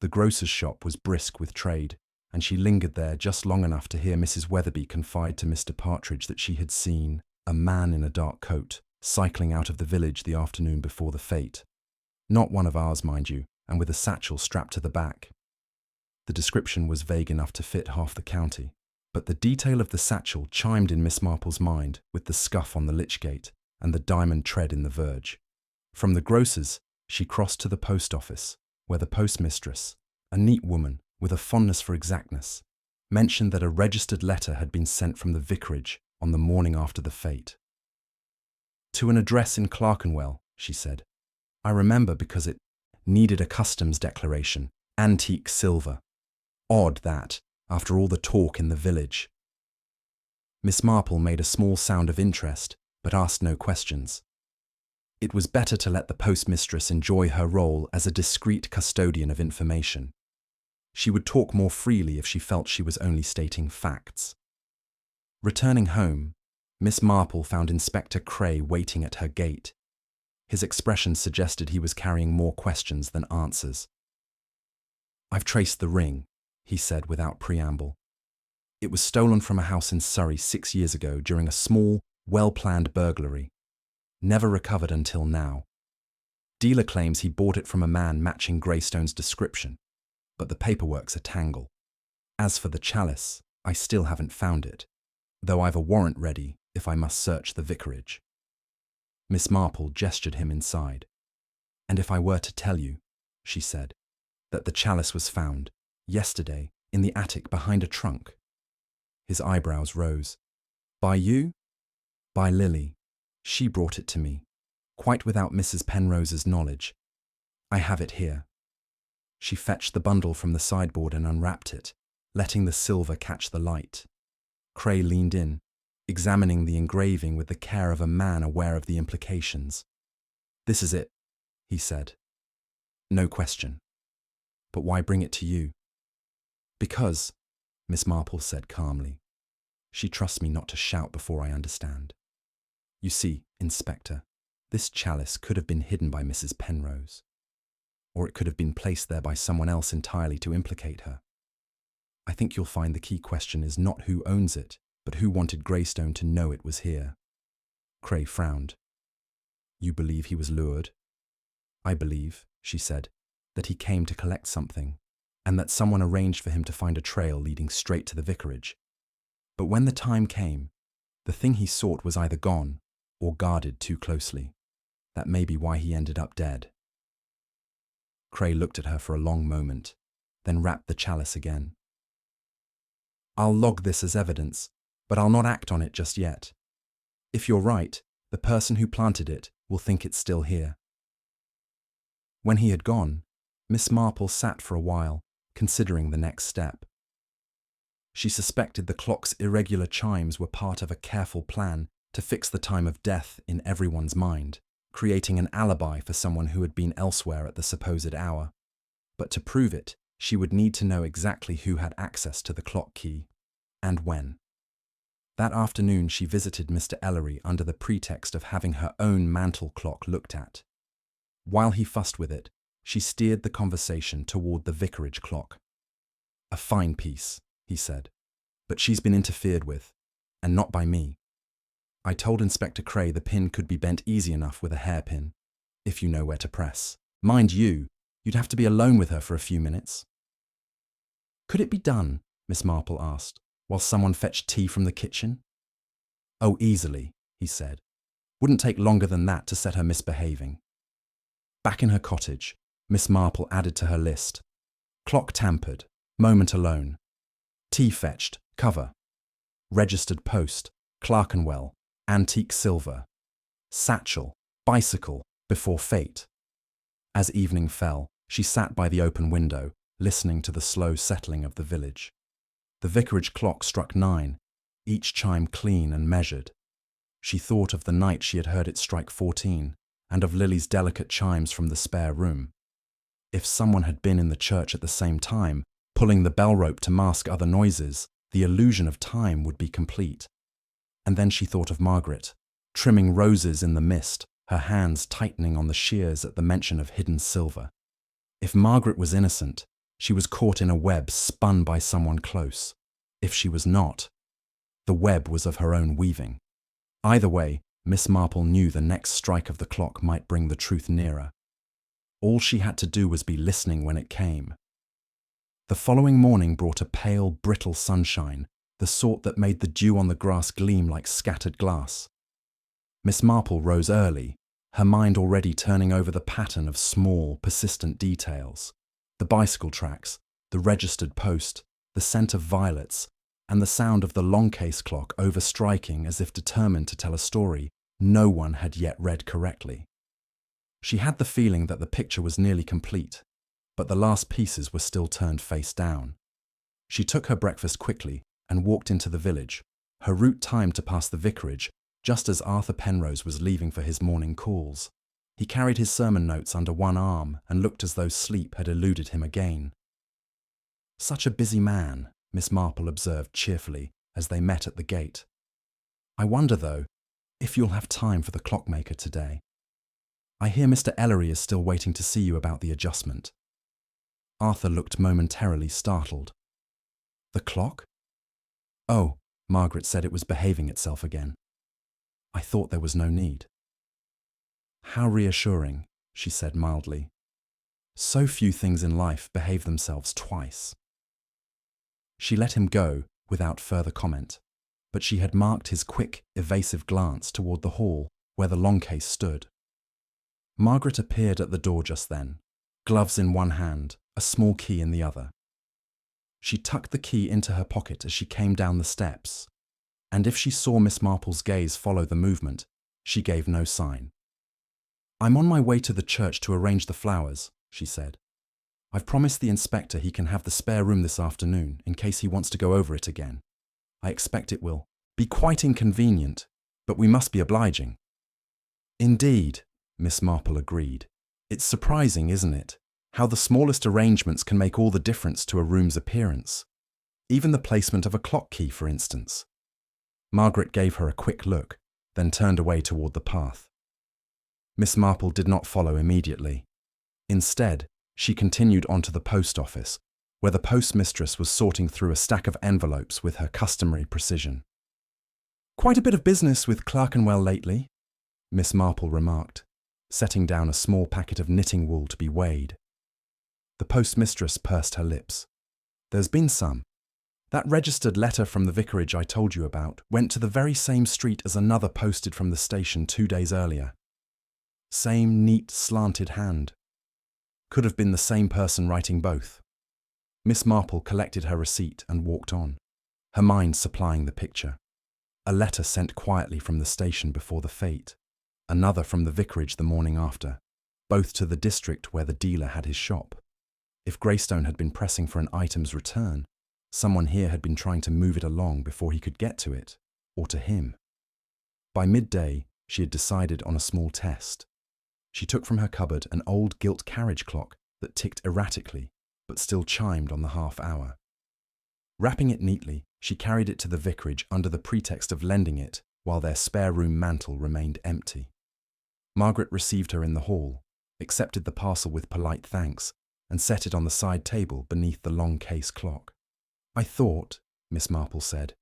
The grocer's shop was brisk with trade, and she lingered there just long enough to hear Mrs. Weatherby confide to Mr. Partridge that she had seen a man in a dark coat cycling out of the village the afternoon before the fete. Not one of ours, mind you, and with a satchel strapped to the back. The description was vague enough to fit half the county, but the detail of the satchel chimed in Miss Marple's mind with the scuff on the lich gate and the diamond tread in the verge. From the grocer's, she crossed to the post office, where the postmistress, a neat woman with a fondness for exactness, mentioned that a registered letter had been sent from the vicarage on the morning after the fete. "To an address in Clerkenwell," she said. "I remember because it needed a customs declaration, antique silver. Odd that, after all the talk in the village." Miss Marple made a small sound of interest, but asked no questions. It was better to let the postmistress enjoy her role as a discreet custodian of information. She would talk more freely if she felt she was only stating facts. Returning home, Miss Marple found Inspector Cray waiting at her gate. His expression suggested he was carrying more questions than answers. "I've traced the ring," he said without preamble. "It was stolen from a house in Surrey 6 years ago during a small, well-planned burglary. Never recovered until now. Dealer claims he bought it from a man matching Greystone's description, but the paperwork's a tangle. As for the chalice, I still haven't found it, though I've a warrant ready if I must search the vicarage." Miss Marple gestured him inside. "And if I were to tell you," she said, "that the chalice was found, yesterday, in the attic behind a trunk?" His eyebrows rose. "By you?" "By Lily. She brought it to me, quite without Mrs. Penrose's knowledge. I have it here." She fetched the bundle from the sideboard and unwrapped it, letting the silver catch the light. Cray leaned in, examining the engraving with the care of a man aware of the implications. "This is it," he said. "No question. But why bring it to you?" "Because," Miss Marple said calmly, "she trusts me not to shout before I understand. You see, Inspector, this chalice could have been hidden by Mrs. Penrose, or it could have been placed there by someone else entirely to implicate her. I think you'll find the key question is not who owns it, but who wanted Greystone to know it was here." Cray frowned. "You believe he was lured?" "I believe," she said, "that he came to collect something, and that someone arranged for him to find a trail leading straight to the vicarage. But when the time came, the thing he sought was either gone or guarded too closely. That may be why he ended up dead." Cray looked at her for a long moment, then wrapped the chalice again. "I'll log this as evidence, but I'll not act on it just yet. If you're right, the person who planted it will think it's still here." When he had gone, Miss Marple sat for a while, considering the next step. She suspected the clock's irregular chimes were part of a careful plan to fix the time of death in everyone's mind, creating an alibi for someone who had been elsewhere at the supposed hour. But to prove it, she would need to know exactly who had access to the clock key, and when. That afternoon she visited Mr. Ellery under the pretext of having her own mantel clock looked at. While he fussed with it, she steered the conversation toward the vicarage clock. "A fine piece," he said, "but she's been interfered with, and not by me. I told Inspector Cray the pin could be bent easy enough with a hairpin, if you know where to press. Mind you, you'd have to be alone with her for a few minutes." "Could it be done?" Miss Marple asked, "while someone fetched tea from the kitchen?" "Oh, easily," he said. "Wouldn't take longer than that to set her misbehaving." Back in her cottage, Miss Marple added to her list: "Clock tampered, moment alone. Tea fetched, cover. Registered post, Clerkenwell, antique silver. Satchel, bicycle, before fate." As evening fell, she sat by the open window, listening to the slow settling of the village. The vicarage clock struck 9, each chime clean and measured. She thought of the night she had heard it strike 14, and of Lily's delicate chimes from the spare room. If someone had been in the church at the same time, pulling the bell rope to mask other noises, the illusion of time would be complete. And then she thought of Margaret, trimming roses in the mist, her hands tightening on the shears at the mention of hidden silver. If Margaret was innocent, she was caught in a web spun by someone close. If she was not, the web was of her own weaving. Either way, Miss Marple knew the next strike of the clock might bring the truth nearer. All she had to do was be listening when it came. The following morning brought a pale, brittle sunshine, the sort that made the dew on the grass gleam like scattered glass. Miss Marple rose early, her mind already turning over the pattern of small, persistent details. The bicycle tracks, the registered post, the scent of violets, and the sound of the long case clock overstriking as if determined to tell a story no one had yet read correctly. She had the feeling that the picture was nearly complete, but the last pieces were still turned face down. She took her breakfast quickly and walked into the village, her route timed to pass the vicarage just as Arthur Penrose was leaving for his morning calls. He carried his sermon notes under one arm and looked as though sleep had eluded him again. "Such a busy man," Miss Marple observed cheerfully as they met at the gate. "I wonder, though, if you'll have time for the clockmaker today. I hear Mr. Ellery is still waiting to see you about the adjustment." Arthur looked momentarily startled. "The clock?" "Oh," Margaret said it was behaving itself again. "I thought there was no need." "How reassuring," she said mildly. "So few things in life behave themselves twice." She let him go without further comment, but she had marked his quick, evasive glance toward the hall where the long case stood. Margaret appeared at the door just then, gloves in one hand, a small key in the other. She tucked the key into her pocket as she came down the steps, and if she saw Miss Marple's gaze follow the movement, she gave no sign. "I'm on my way to the church to arrange the flowers," she said. "I've promised the inspector he can have the spare room this afternoon in case he wants to go over it again. I expect it will be quite inconvenient, but we must be obliging." "Indeed," Miss Marple agreed. It's surprising, isn't it, how the smallest arrangements can make all the difference to a room's appearance. Even the placement of a clock key, for instance. Margaret gave her a quick look, then turned away toward the path. Miss Marple did not follow immediately. Instead, she continued on to the post office, where the postmistress was sorting through a stack of envelopes with her customary precision. "Quite a bit of business with Clerkenwell lately," Miss Marple remarked, setting down a small packet of knitting wool to be weighed. The postmistress pursed her lips. "There's been some. That registered letter from the vicarage I told you about went to the very same street as another posted from the station 2 days earlier. Same neat, slanted hand. Could have been the same person writing both." Miss Marple collected her receipt and walked on, her mind supplying the picture. A letter sent quietly from the station before the fete, another from the vicarage the morning after, both to the district where the dealer had his shop. If Greystone had been pressing for an item's return, someone here had been trying to move it along before he could get to it, or to him. By midday, she had decided on a small test. She took from her cupboard an old gilt carriage clock that ticked erratically, but still chimed on the half hour. Wrapping it neatly, she carried it to the vicarage under the pretext of lending it while their spare room mantel remained empty. Margaret received her in the hall, accepted the parcel with polite thanks, and set it on the side table beneath the long case clock. "I thought," Miss Marple said,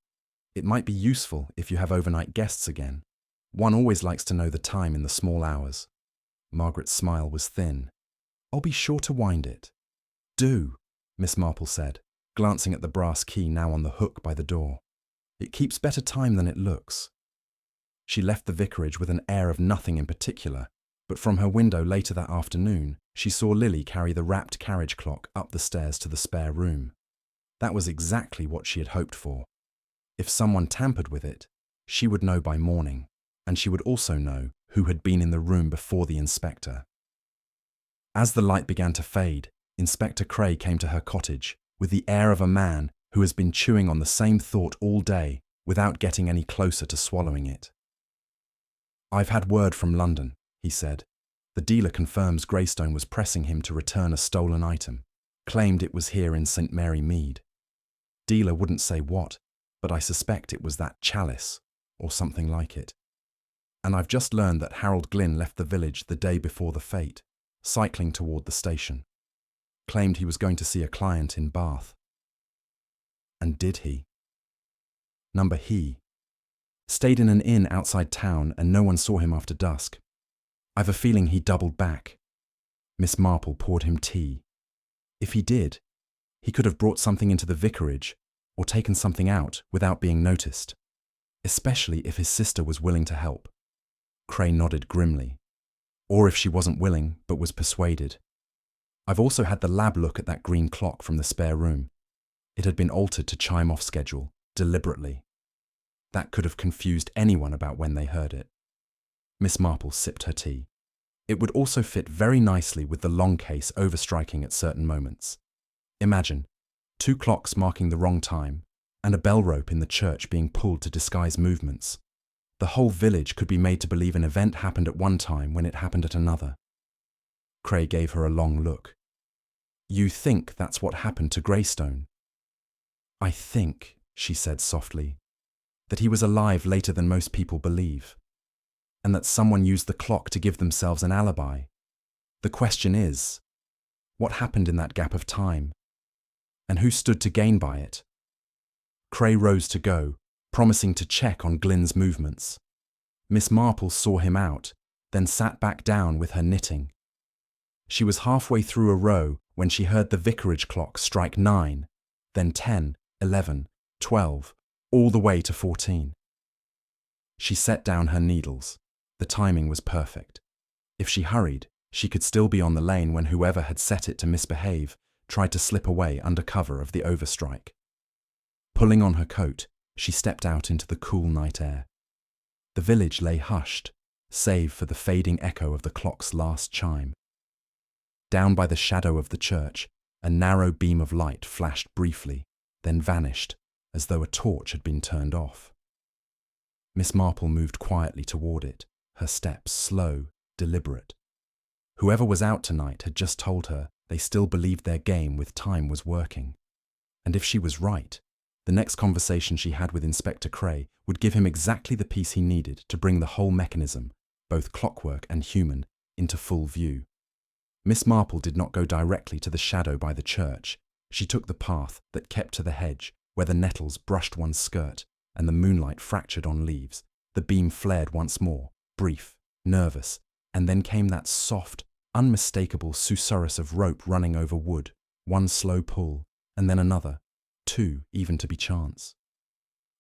"it might be useful if you have overnight guests again. One always likes to know the time in the small hours." Margaret's smile was thin. "I'll be sure to wind it." "Do," Miss Marple said, glancing at the brass key now on the hook by the door. "It keeps better time than it looks." She left the vicarage with an air of nothing in particular, but from her window later that afternoon, she saw Lily carry the wrapped carriage clock up the stairs to the spare room. That was exactly what she had hoped for. If someone tampered with it, she would know by morning, and she would also know who had been in the room before the inspector. As the light began to fade, Inspector Cray came to her cottage with the air of a man who has been chewing on the same thought all day without getting any closer to swallowing it. "I've had word from London," he said. "The dealer confirms Greystone was pressing him to return a stolen item, claimed it was here in St. Mary Mead. Dealer wouldn't say what, but I suspect it was that chalice, or something like it. And I've just learned that Harold Glynn left the village the day before the fete, cycling toward the station. Claimed he was going to see a client in Bath." "And did he?" "Number he. Stayed in an inn outside town and no one saw him after dusk. I've a feeling he doubled back." Miss Marple poured him tea. "If he did, he could have brought something into the vicarage or taken something out without being noticed, especially if his sister was willing to help." Cray nodded grimly. "Or if she wasn't willing but was persuaded. I've also had the lab look at that green clock from the spare room. It had been altered to chime off schedule, deliberately. That could have confused anyone about when they heard it." Miss Marple sipped her tea. "It would also fit very nicely with the long case overstriking at certain moments. Imagine 2 clocks marking the wrong time, and a bell rope in the church being pulled to disguise movements. The whole village could be made to believe an event happened at one time when it happened at another." Cray gave her a long look. "You think that's what happened to Greystone?" "I think," she said softly, "that he was alive later than most people believe, and that someone used the clock to give themselves an alibi. The question is, what happened in that gap of time? And who stood to gain by it?" Cray rose to go, promising to check on Glynn's movements. Miss Marple saw him out, then sat back down with her knitting. She was halfway through a row when she heard the vicarage clock strike 9, then 10, 11, 12, all the way to 14. She set down her needles. The timing was perfect. If she hurried, she could still be on the lane when whoever had set it to misbehave tried to slip away under cover of the overstrike. Pulling on her coat, she stepped out into the cool night air. The village lay hushed, save for the fading echo of the clock's last chime. Down by the shadow of the church, a narrow beam of light flashed briefly, then vanished, as though a torch had been turned off. Miss Marple moved quietly toward it, her steps slow, deliberate. Whoever was out tonight had just told her they still believed their game with time was working. And if she was right, the next conversation she had with Inspector Cray would give him exactly the piece he needed to bring the whole mechanism, both clockwork and human, into full view. Miss Marple did not go directly to the shadow by the church. She took the path that kept to the hedge, where the nettles brushed one's skirt and the moonlight fractured on leaves. The beam flared once more, brief, nervous, and then came that soft, unmistakable susurrus of rope running over wood, one slow pull, and then another, two even to be chance.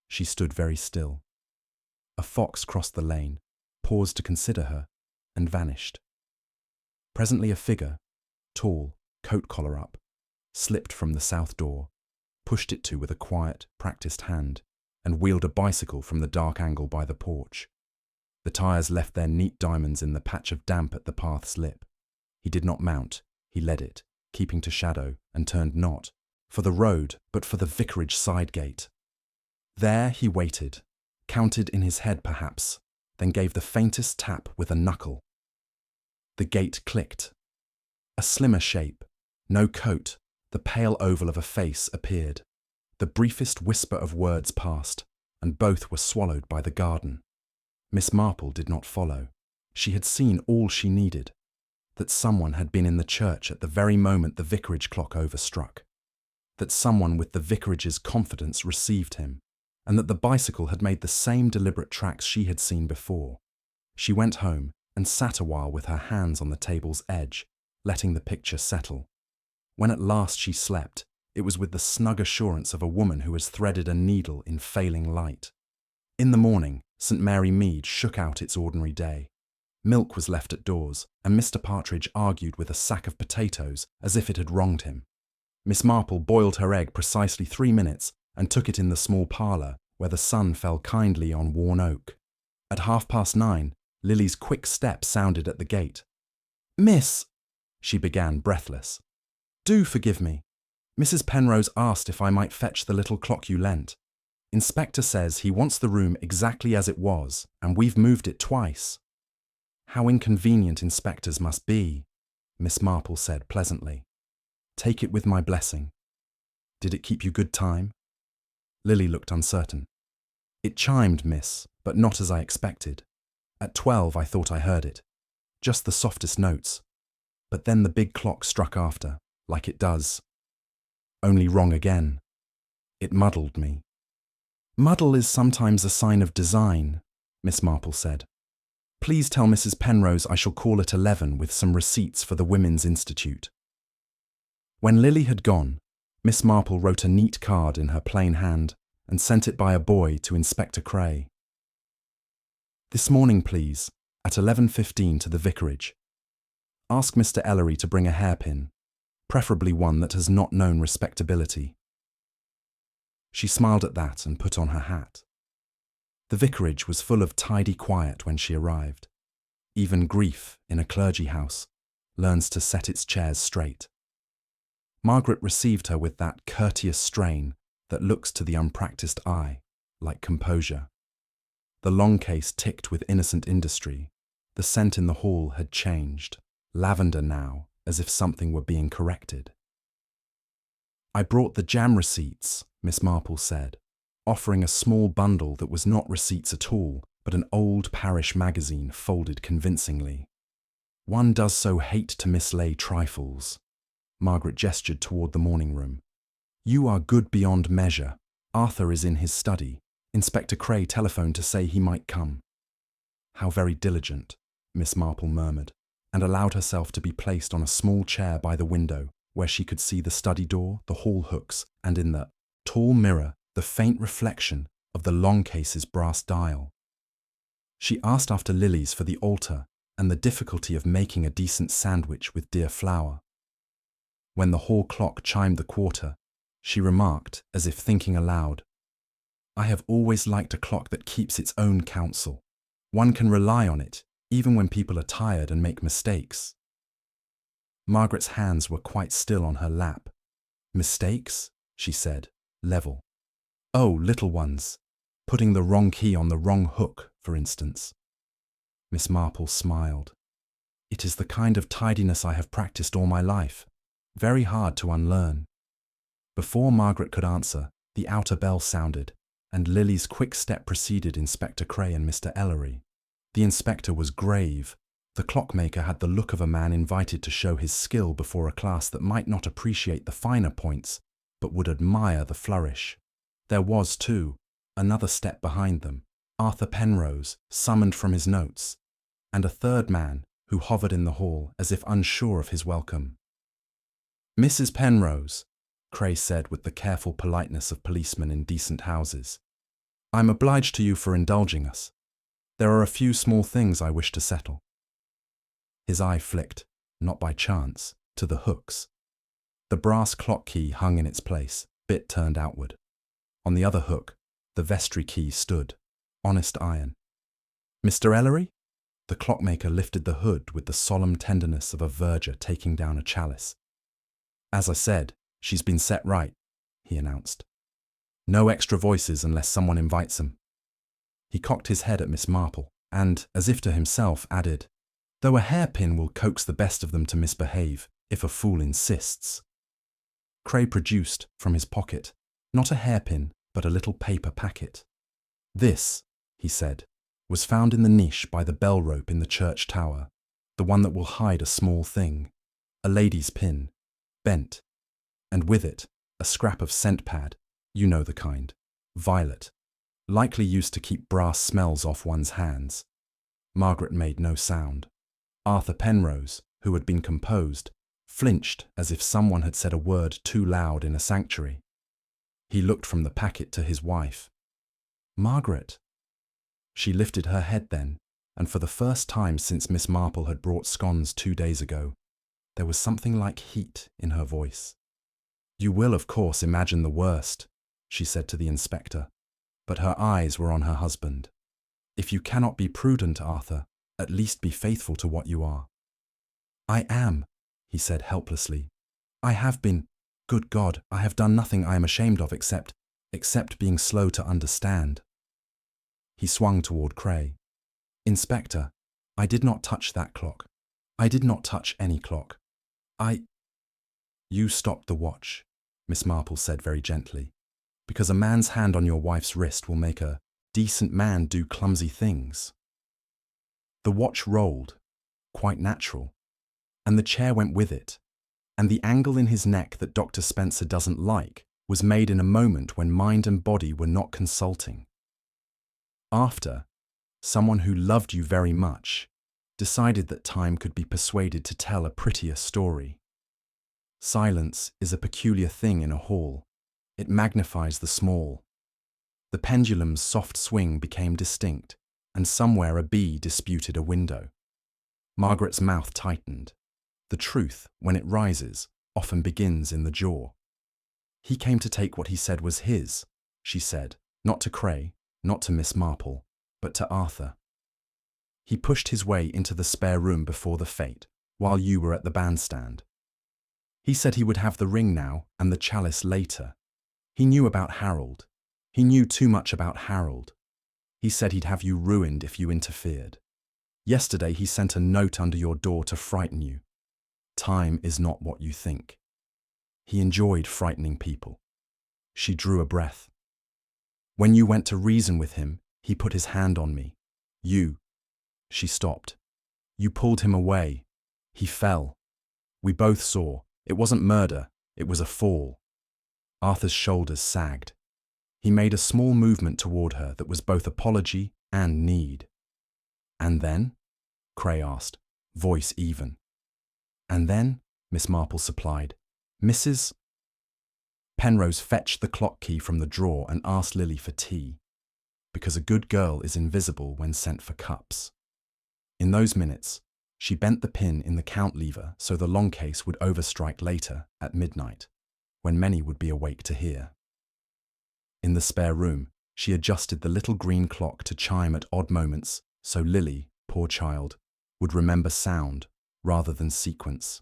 She stood very still. A fox crossed the lane, paused to consider her, and vanished. Presently a figure, tall, coat collar up, slipped from the south door, pushed it to with a quiet, practiced hand, and wheeled a bicycle from the dark angle by the porch. The tyres left their neat diamonds in the patch of damp at the path's lip. He did not mount, he led it, keeping to shadow, and turned not for the road, but for the vicarage side gate. There he waited, counted in his head perhaps, then gave the faintest tap with a knuckle. The gate clicked. A slimmer shape, no coat, the pale oval of a face appeared. The briefest whisper of words passed, and both were swallowed by the garden. Miss Marple did not follow. She had seen all she needed, that someone had been in the church at the very moment the vicarage clock overstruck, that someone with the vicarage's confidence received him, and that the bicycle had made the same deliberate tracks she had seen before. She went home and sat a while with her hands on the table's edge, letting the picture settle. When at last she slept, it was with the snug assurance of a woman who has threaded a needle in failing light. In the morning, St. Mary Mead shook out its ordinary day. Milk was left at doors, and Mr. Partridge argued with a sack of potatoes as if it had wronged him. Miss Marple boiled her egg precisely 3 minutes and took it in the small parlour, where the sun fell kindly on worn oak. At 9:30, Lily's quick step sounded at the gate. "Miss," she began, breathless, "do forgive me. Mrs. Penrose asked if I might fetch the little clock you lent. Inspector says he wants the room exactly as it was, and we've moved it twice." "How inconvenient inspectors must be," Miss Marple said pleasantly. "Take it with my blessing. Did it keep you good time?" Lily looked uncertain. "It chimed, miss, but not as I expected. At 12 I thought I heard it. Just the softest notes. But then the big clock struck after, like it does. Only wrong again. It muddled me." "Muddle is sometimes a sign of design," Miss Marple said. "Please tell Mrs. Penrose I shall call at 11 with some receipts for the Women's Institute." When Lily had gone, Miss Marple wrote a neat card in her plain hand and sent it by a boy to Inspector Cray. "This morning, please, at 11:15 to the vicarage. Ask Mr. Ellery to bring a hairpin, preferably one that has not known respectability." She smiled at that and put on her hat. The vicarage was full of tidy quiet when she arrived. Even grief, in a clergy house, learns to set its chairs straight. Margaret received her with that courteous strain that looks to the unpracticed eye like composure. The long case ticked with innocent industry. The scent in the hall had changed, lavender now, as if something were being corrected. "I brought the jam receipts," Miss Marple said, offering a small bundle that was not receipts at all, but an old parish magazine folded convincingly. "One does so hate to mislay trifles." Margaret gestured toward the morning room. "You are good beyond measure. Arthur is in his study. Inspector Cray telephoned to say he might come." "How very diligent," Miss Marple murmured, and allowed herself to be placed on a small chair by the window, where she could see the study door, the hall hooks, and in the tall mirror the faint reflection of the long case's brass dial. She asked after lilies for the altar and the difficulty of making a decent sandwich with dear flour. When the hall clock chimed the quarter, she remarked, as if thinking aloud, "I have always liked a clock that keeps its own counsel. One can rely on it, even when people are tired and make mistakes." Margaret's hands were quite still on her lap. "Mistakes?" she said, level. "Oh, little ones. Putting the wrong key on the wrong hook, for instance." Miss Marple smiled. It is the kind of tidiness I have practiced all my life. Very hard to unlearn. Before Margaret could answer, the outer bell sounded, and Lily's quick step preceded Inspector Cray and Mr. Ellery. The inspector was grave. The clockmaker had the look of a man invited to show his skill before a class that might not appreciate the finer points, but would admire the flourish. There was, too, another step behind them, Arthur Penrose, summoned from his notes, and a third man who hovered in the hall as if unsure of his welcome. "Mrs. Penrose," Cray said with the careful politeness of policemen in decent houses, "I'm obliged to you for indulging us. There are a few small things I wish to settle." His eye flicked, not by chance, to the hooks. The brass clock key hung in its place, bit turned outward. On the other hook, the vestry key stood, honest iron. "Mr. Ellery?" The clockmaker lifted the hood with the solemn tenderness of a verger taking down a chalice. "As I said, she's been set right," he announced. "No extra voices unless someone invites them." He cocked his head at Miss Marple, and, as if to himself, added, "Though a hairpin will coax the best of them to misbehave, if a fool insists." Cray produced, from his pocket, not a hairpin, but a little paper packet. "This," he said, "was found in the niche by the bell rope in the church tower, the one that will hide a small thing, a lady's pin, bent, and with it, a scrap of scent pad, you know the kind, violet, likely used to keep brass smells off one's hands." Margaret made no sound. Arthur Penrose, who had been composed, flinched as if someone had said a word too loud in a sanctuary. He looked from the packet to his wife. "Margaret." She lifted her head then, and for the first time since Miss Marple had brought scones 2 days ago, there was something like heat in her voice. "You will, of course, imagine the worst," she said to the inspector, but her eyes were on her husband. "If you cannot be prudent, Arthur, at least be faithful to what you are." "I am," he said helplessly. "I have been. Good God, I have done nothing I am ashamed of except being slow to understand." He swung toward Cray. "Inspector, I did not touch that clock. I did not touch any clock. You stopped the watch," Miss Marple said very gently, "because a man's hand on your wife's wrist will make a decent man do clumsy things." The watch rolled, quite natural, and the chair went with it, and the angle in his neck that Dr. Spencer doesn't like was made in a moment when mind and body were not consulting. After, someone who loved you very much decided that time could be persuaded to tell a prettier story. Silence is a peculiar thing in a hall. It magnifies the small. The pendulum's soft swing became distinct, and somewhere a bee disputed a window. Margaret's mouth tightened. The truth, when it rises, often begins in the jaw. "He came to take what he said was his," she said, not to Cray, not to Miss Marple, but to Arthur. "He pushed his way into the spare room before the fete, while you were at the bandstand. He said he would have the ring now and the chalice later. He knew about Harold. He knew too much about Harold. He said he'd have you ruined if you interfered. Yesterday he sent a note under your door to frighten you. Time is not what you think. He enjoyed frightening people." She drew a breath. "When you went to reason with him, he put his hand on me. She stopped. "You pulled him away. He fell. We both saw. It wasn't murder, it was a fall." Arthur's shoulders sagged. He made a small movement toward her that was both apology and need. "And then?" Cray asked, voice even. "And then," Miss Marple supplied, "Mrs. Penrose fetched the clock key from the drawer and asked Lily for tea, because a good girl is invisible when sent for cups. In those minutes, she bent the pin in the count lever so the long case would overstrike later, at midnight, when many would be awake to hear. In the spare room, she adjusted the little green clock to chime at odd moments so Lily, poor child, would remember sound rather than sequence.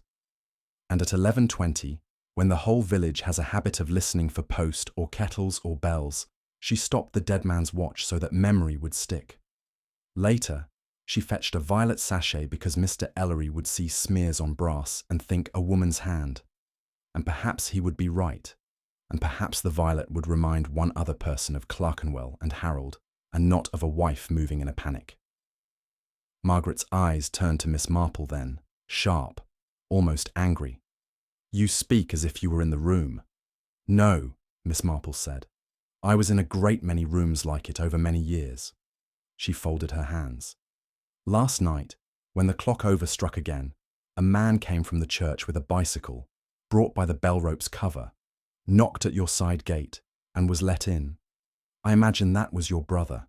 And at 11:20, when the whole village has a habit of listening for post or kettles or bells, she stopped the dead man's watch so that memory would stick. Later, She fetched a violet sachet because Mr. Ellery would see smears on brass and think a woman's hand. And perhaps he would be right. And perhaps the violet would remind one other person of Clerkenwell and Harold, and not of a wife moving in a panic. Margaret's eyes turned to Miss Marple then, sharp, almost angry. "You speak as if you were in the room." "No," Miss Marple said. "I was in a great many rooms like it over many years." She folded her hands. "Last night, when the clock overstruck again, a man came from the church with a bicycle, brought by the bell rope's cover, knocked at your side gate, and was let in. I imagine that was your brother.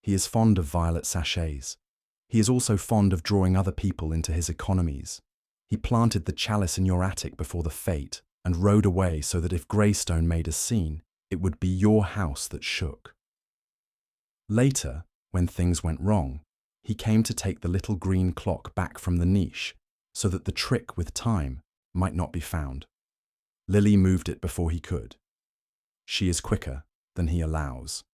He is fond of violet sachets. He is also fond of drawing other people into his economies. He planted the chalice in your attic before the fete and rode away so that if Greystone made a scene, it would be your house that shook. Later, when things went wrong, he came to take the little green clock back from the niche so that the trick with time might not be found. Lily moved it before he could. She is quicker than he allows."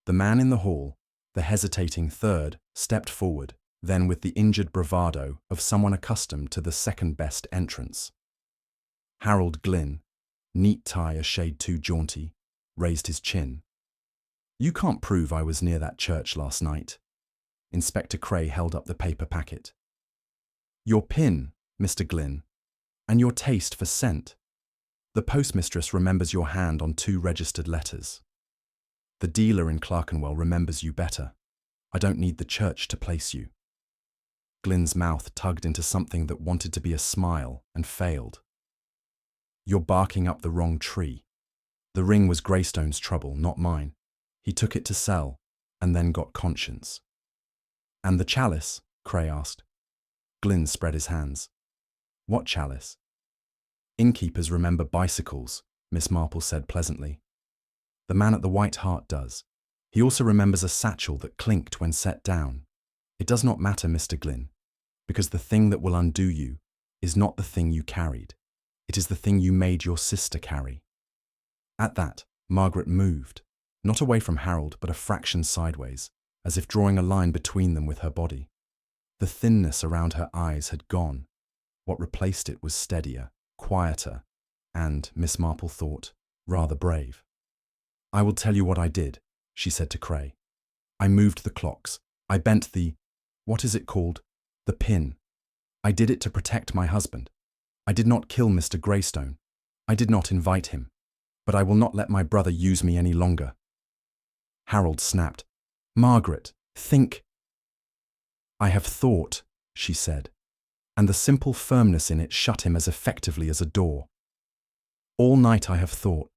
The man in the hall, the hesitating third, stepped forward, then with the injured bravado of someone accustomed to the second-best entrance. Harold Glynn, neat tie a shade too jaunty, raised his chin. "You can't prove I was near that church last night." Inspector Cray held up the paper packet. "Your pin, Mr. Glynn, and your taste for scent. The postmistress remembers your hand on 2 registered letters. The dealer in Clerkenwell remembers you better. I don't need the church to place you." Glynn's mouth tugged into something that wanted to be a smile and failed. "You're barking up the wrong tree. The ring was Greystone's trouble, not mine. He took it to sell, and then got conscience." "And the chalice?" Cray asked. Glynn spread his hands. "What chalice?" "Innkeepers remember bicycles," Miss Marple said pleasantly. "The man at the White Hart does. He also remembers a satchel that clinked when set down. It does not matter, Mr. Glynn, because the thing that will undo you is not the thing you carried. It is the thing you made your sister carry." At that, Margaret moved, not away from Harold but a fraction sideways, as if drawing a line between them with her body. The thinness around her eyes had gone. What replaced it was steadier, quieter, and, Miss Marple thought, rather brave. "I will tell you what I did," she said to Cray. "I moved the clocks. I bent what is it called? The pin. I did it to protect my husband. I did not kill Mr. Greystone. I did not invite him. But I will not let my brother use me any longer." Harold snapped. "Margaret, think." "I have thought," she said, and the simple firmness in it shut him as effectively as a door. "All night I have thought.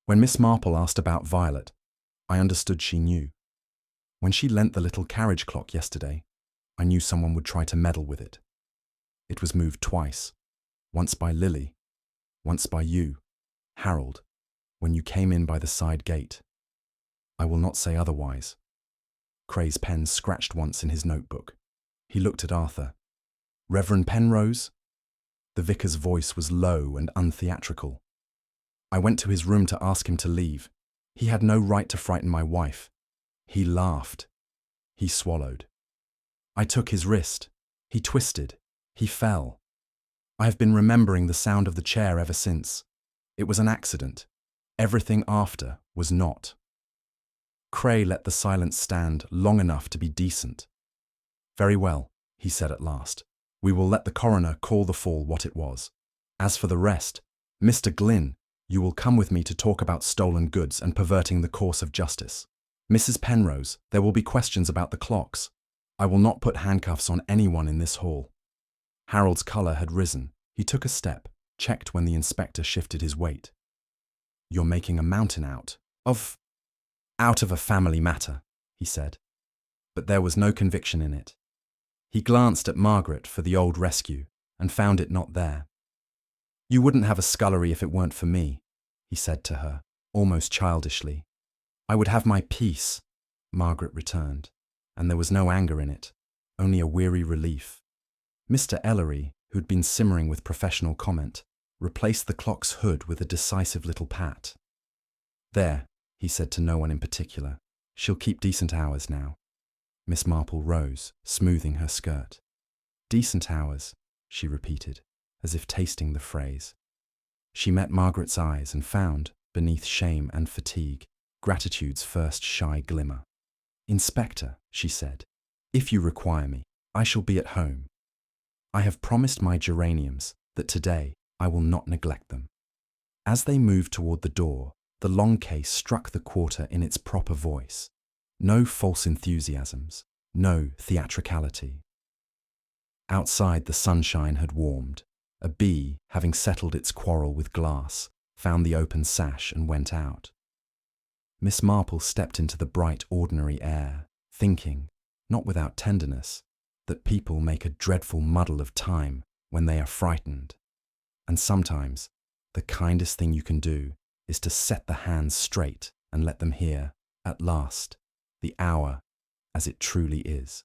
When Miss Marple asked about Violet, I understood she knew. When she lent the little carriage clock yesterday, I knew someone would try to meddle with it. It was moved twice, once by Lily, once by you, Harold, when you came in by the side gate. I will not say otherwise." Cray's pen scratched once in his notebook. He looked at Arthur. "Reverend Penrose?" The vicar's voice was low and untheatrical. "I went to his room to ask him to leave. He had no right to frighten my wife. He laughed. He swallowed. I took his wrist. He twisted. He fell. I have been remembering the sound of the chair ever since. It was an accident. Everything after was not." Cray let the silence stand long enough to be decent. "Very well," he said at last. "We will let the coroner call the fall what it was. As for the rest, Mr. Glynn, you will come with me to talk about stolen goods and perverting the course of justice. Mrs. Penrose, there will be questions about the clocks. I will not put handcuffs on anyone in this hall." Harold's colour had risen. He took a step, checked when the inspector shifted his weight. "You're making a mountain out of a family matter," he said. But there was no conviction in it. He glanced at Margaret for the old rescue and found it not there. "You wouldn't have a scullery if it weren't for me," he said to her, almost childishly. "I would have my peace," Margaret returned, and there was no anger in it, only a weary relief. Mr. Ellery, who'd been simmering with professional comment, replaced the clock's hood with a decisive little pat. "There," he said to no one in particular. "She'll keep decent hours now." Miss Marple rose, smoothing her skirt. "Decent hours," she repeated, as if tasting the phrase. She met Margaret's eyes and found, beneath shame and fatigue, gratitude's first shy glimmer. "Inspector," she said, "if you require me, I shall be at home. I have promised my geraniums that today I will not neglect them." As they moved toward the door, the long case struck the quarter in its proper voice. No false enthusiasms, no theatricality. Outside, the sunshine had warmed. A bee, having settled its quarrel with glass, found the open sash and went out. Miss Marple stepped into the bright, ordinary air, thinking, not without tenderness, that people make a dreadful muddle of time when they are frightened. And sometimes, the kindest thing you can do is to set the hands straight and let them hear, at last, the hour as it truly is.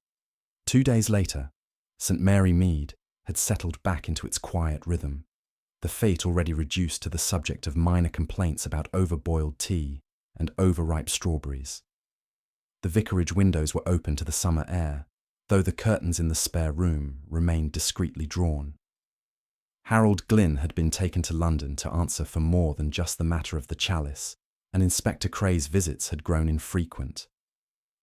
2 days later, St. Mary Mead had settled back into its quiet rhythm, the fate already reduced to the subject of minor complaints about overboiled tea and overripe strawberries. The vicarage windows were open to the summer air, though the curtains in the spare room remained discreetly drawn. Harold Glynn had been taken to London to answer for more than just the matter of the chalice, and Inspector Cray's visits had grown infrequent.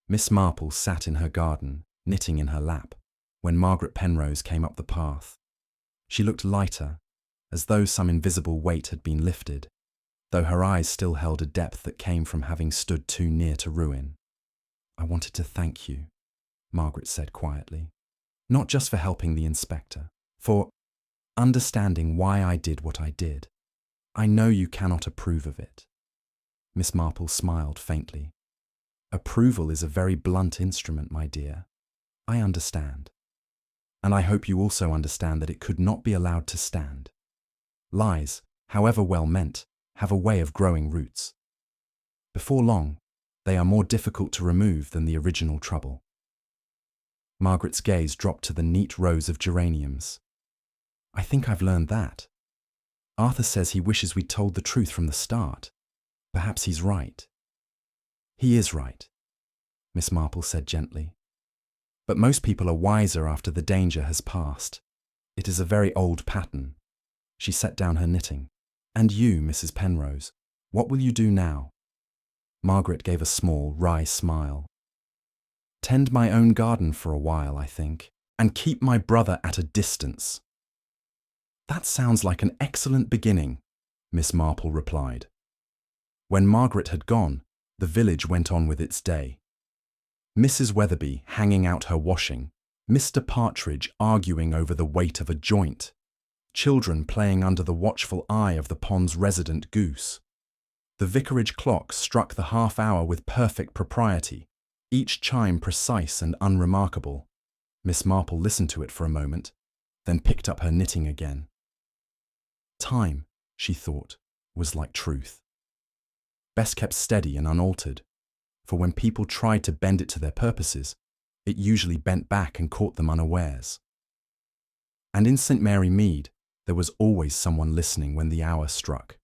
Miss Marple sat in her garden, knitting in her lap, when Margaret Penrose came up the path. She looked lighter, as though some invisible weight had been lifted, though her eyes still held a depth that came from having stood too near to ruin. "I wanted to thank you," Margaret said quietly, "not just for helping the inspector, for understanding why I did what I did. I know you cannot approve of it." Miss Marple smiled faintly. "Approval is a very blunt instrument, my dear. I understand. And I hope you also understand that it could not be allowed to stand. Lies, however well meant, have a way of growing roots. Before long, they are more difficult to remove than the original trouble." Margaret's gaze dropped to the neat rows of geraniums. "I think I've learned that. Arthur says he wishes we'd told the truth from the start. Perhaps he's right." "He is right," Miss Marple said gently. "But most people are wiser after the danger has passed. It is a very old pattern." She set down her knitting. "And you, Mrs. Penrose, what will you do now?" Margaret gave a small, wry smile. "Tend my own garden for a while, I think, and keep my brother at a distance." "That sounds like an excellent beginning," Miss Marple replied. When Margaret had gone, the village went on with its day. Mrs. Weatherby hanging out her washing, Mr. Partridge arguing over the weight of a joint, children playing under the watchful eye of the pond's resident goose. The vicarage clock struck the half-hour with perfect propriety, each chime precise and unremarkable. Miss Marple listened to it for a moment, then picked up her knitting again. Time, she thought, was like truth. Best kept steady and unaltered, for when people tried to bend it to their purposes, it usually bent back and caught them unawares. And in St. Mary Mead, there was always someone listening when the hour struck.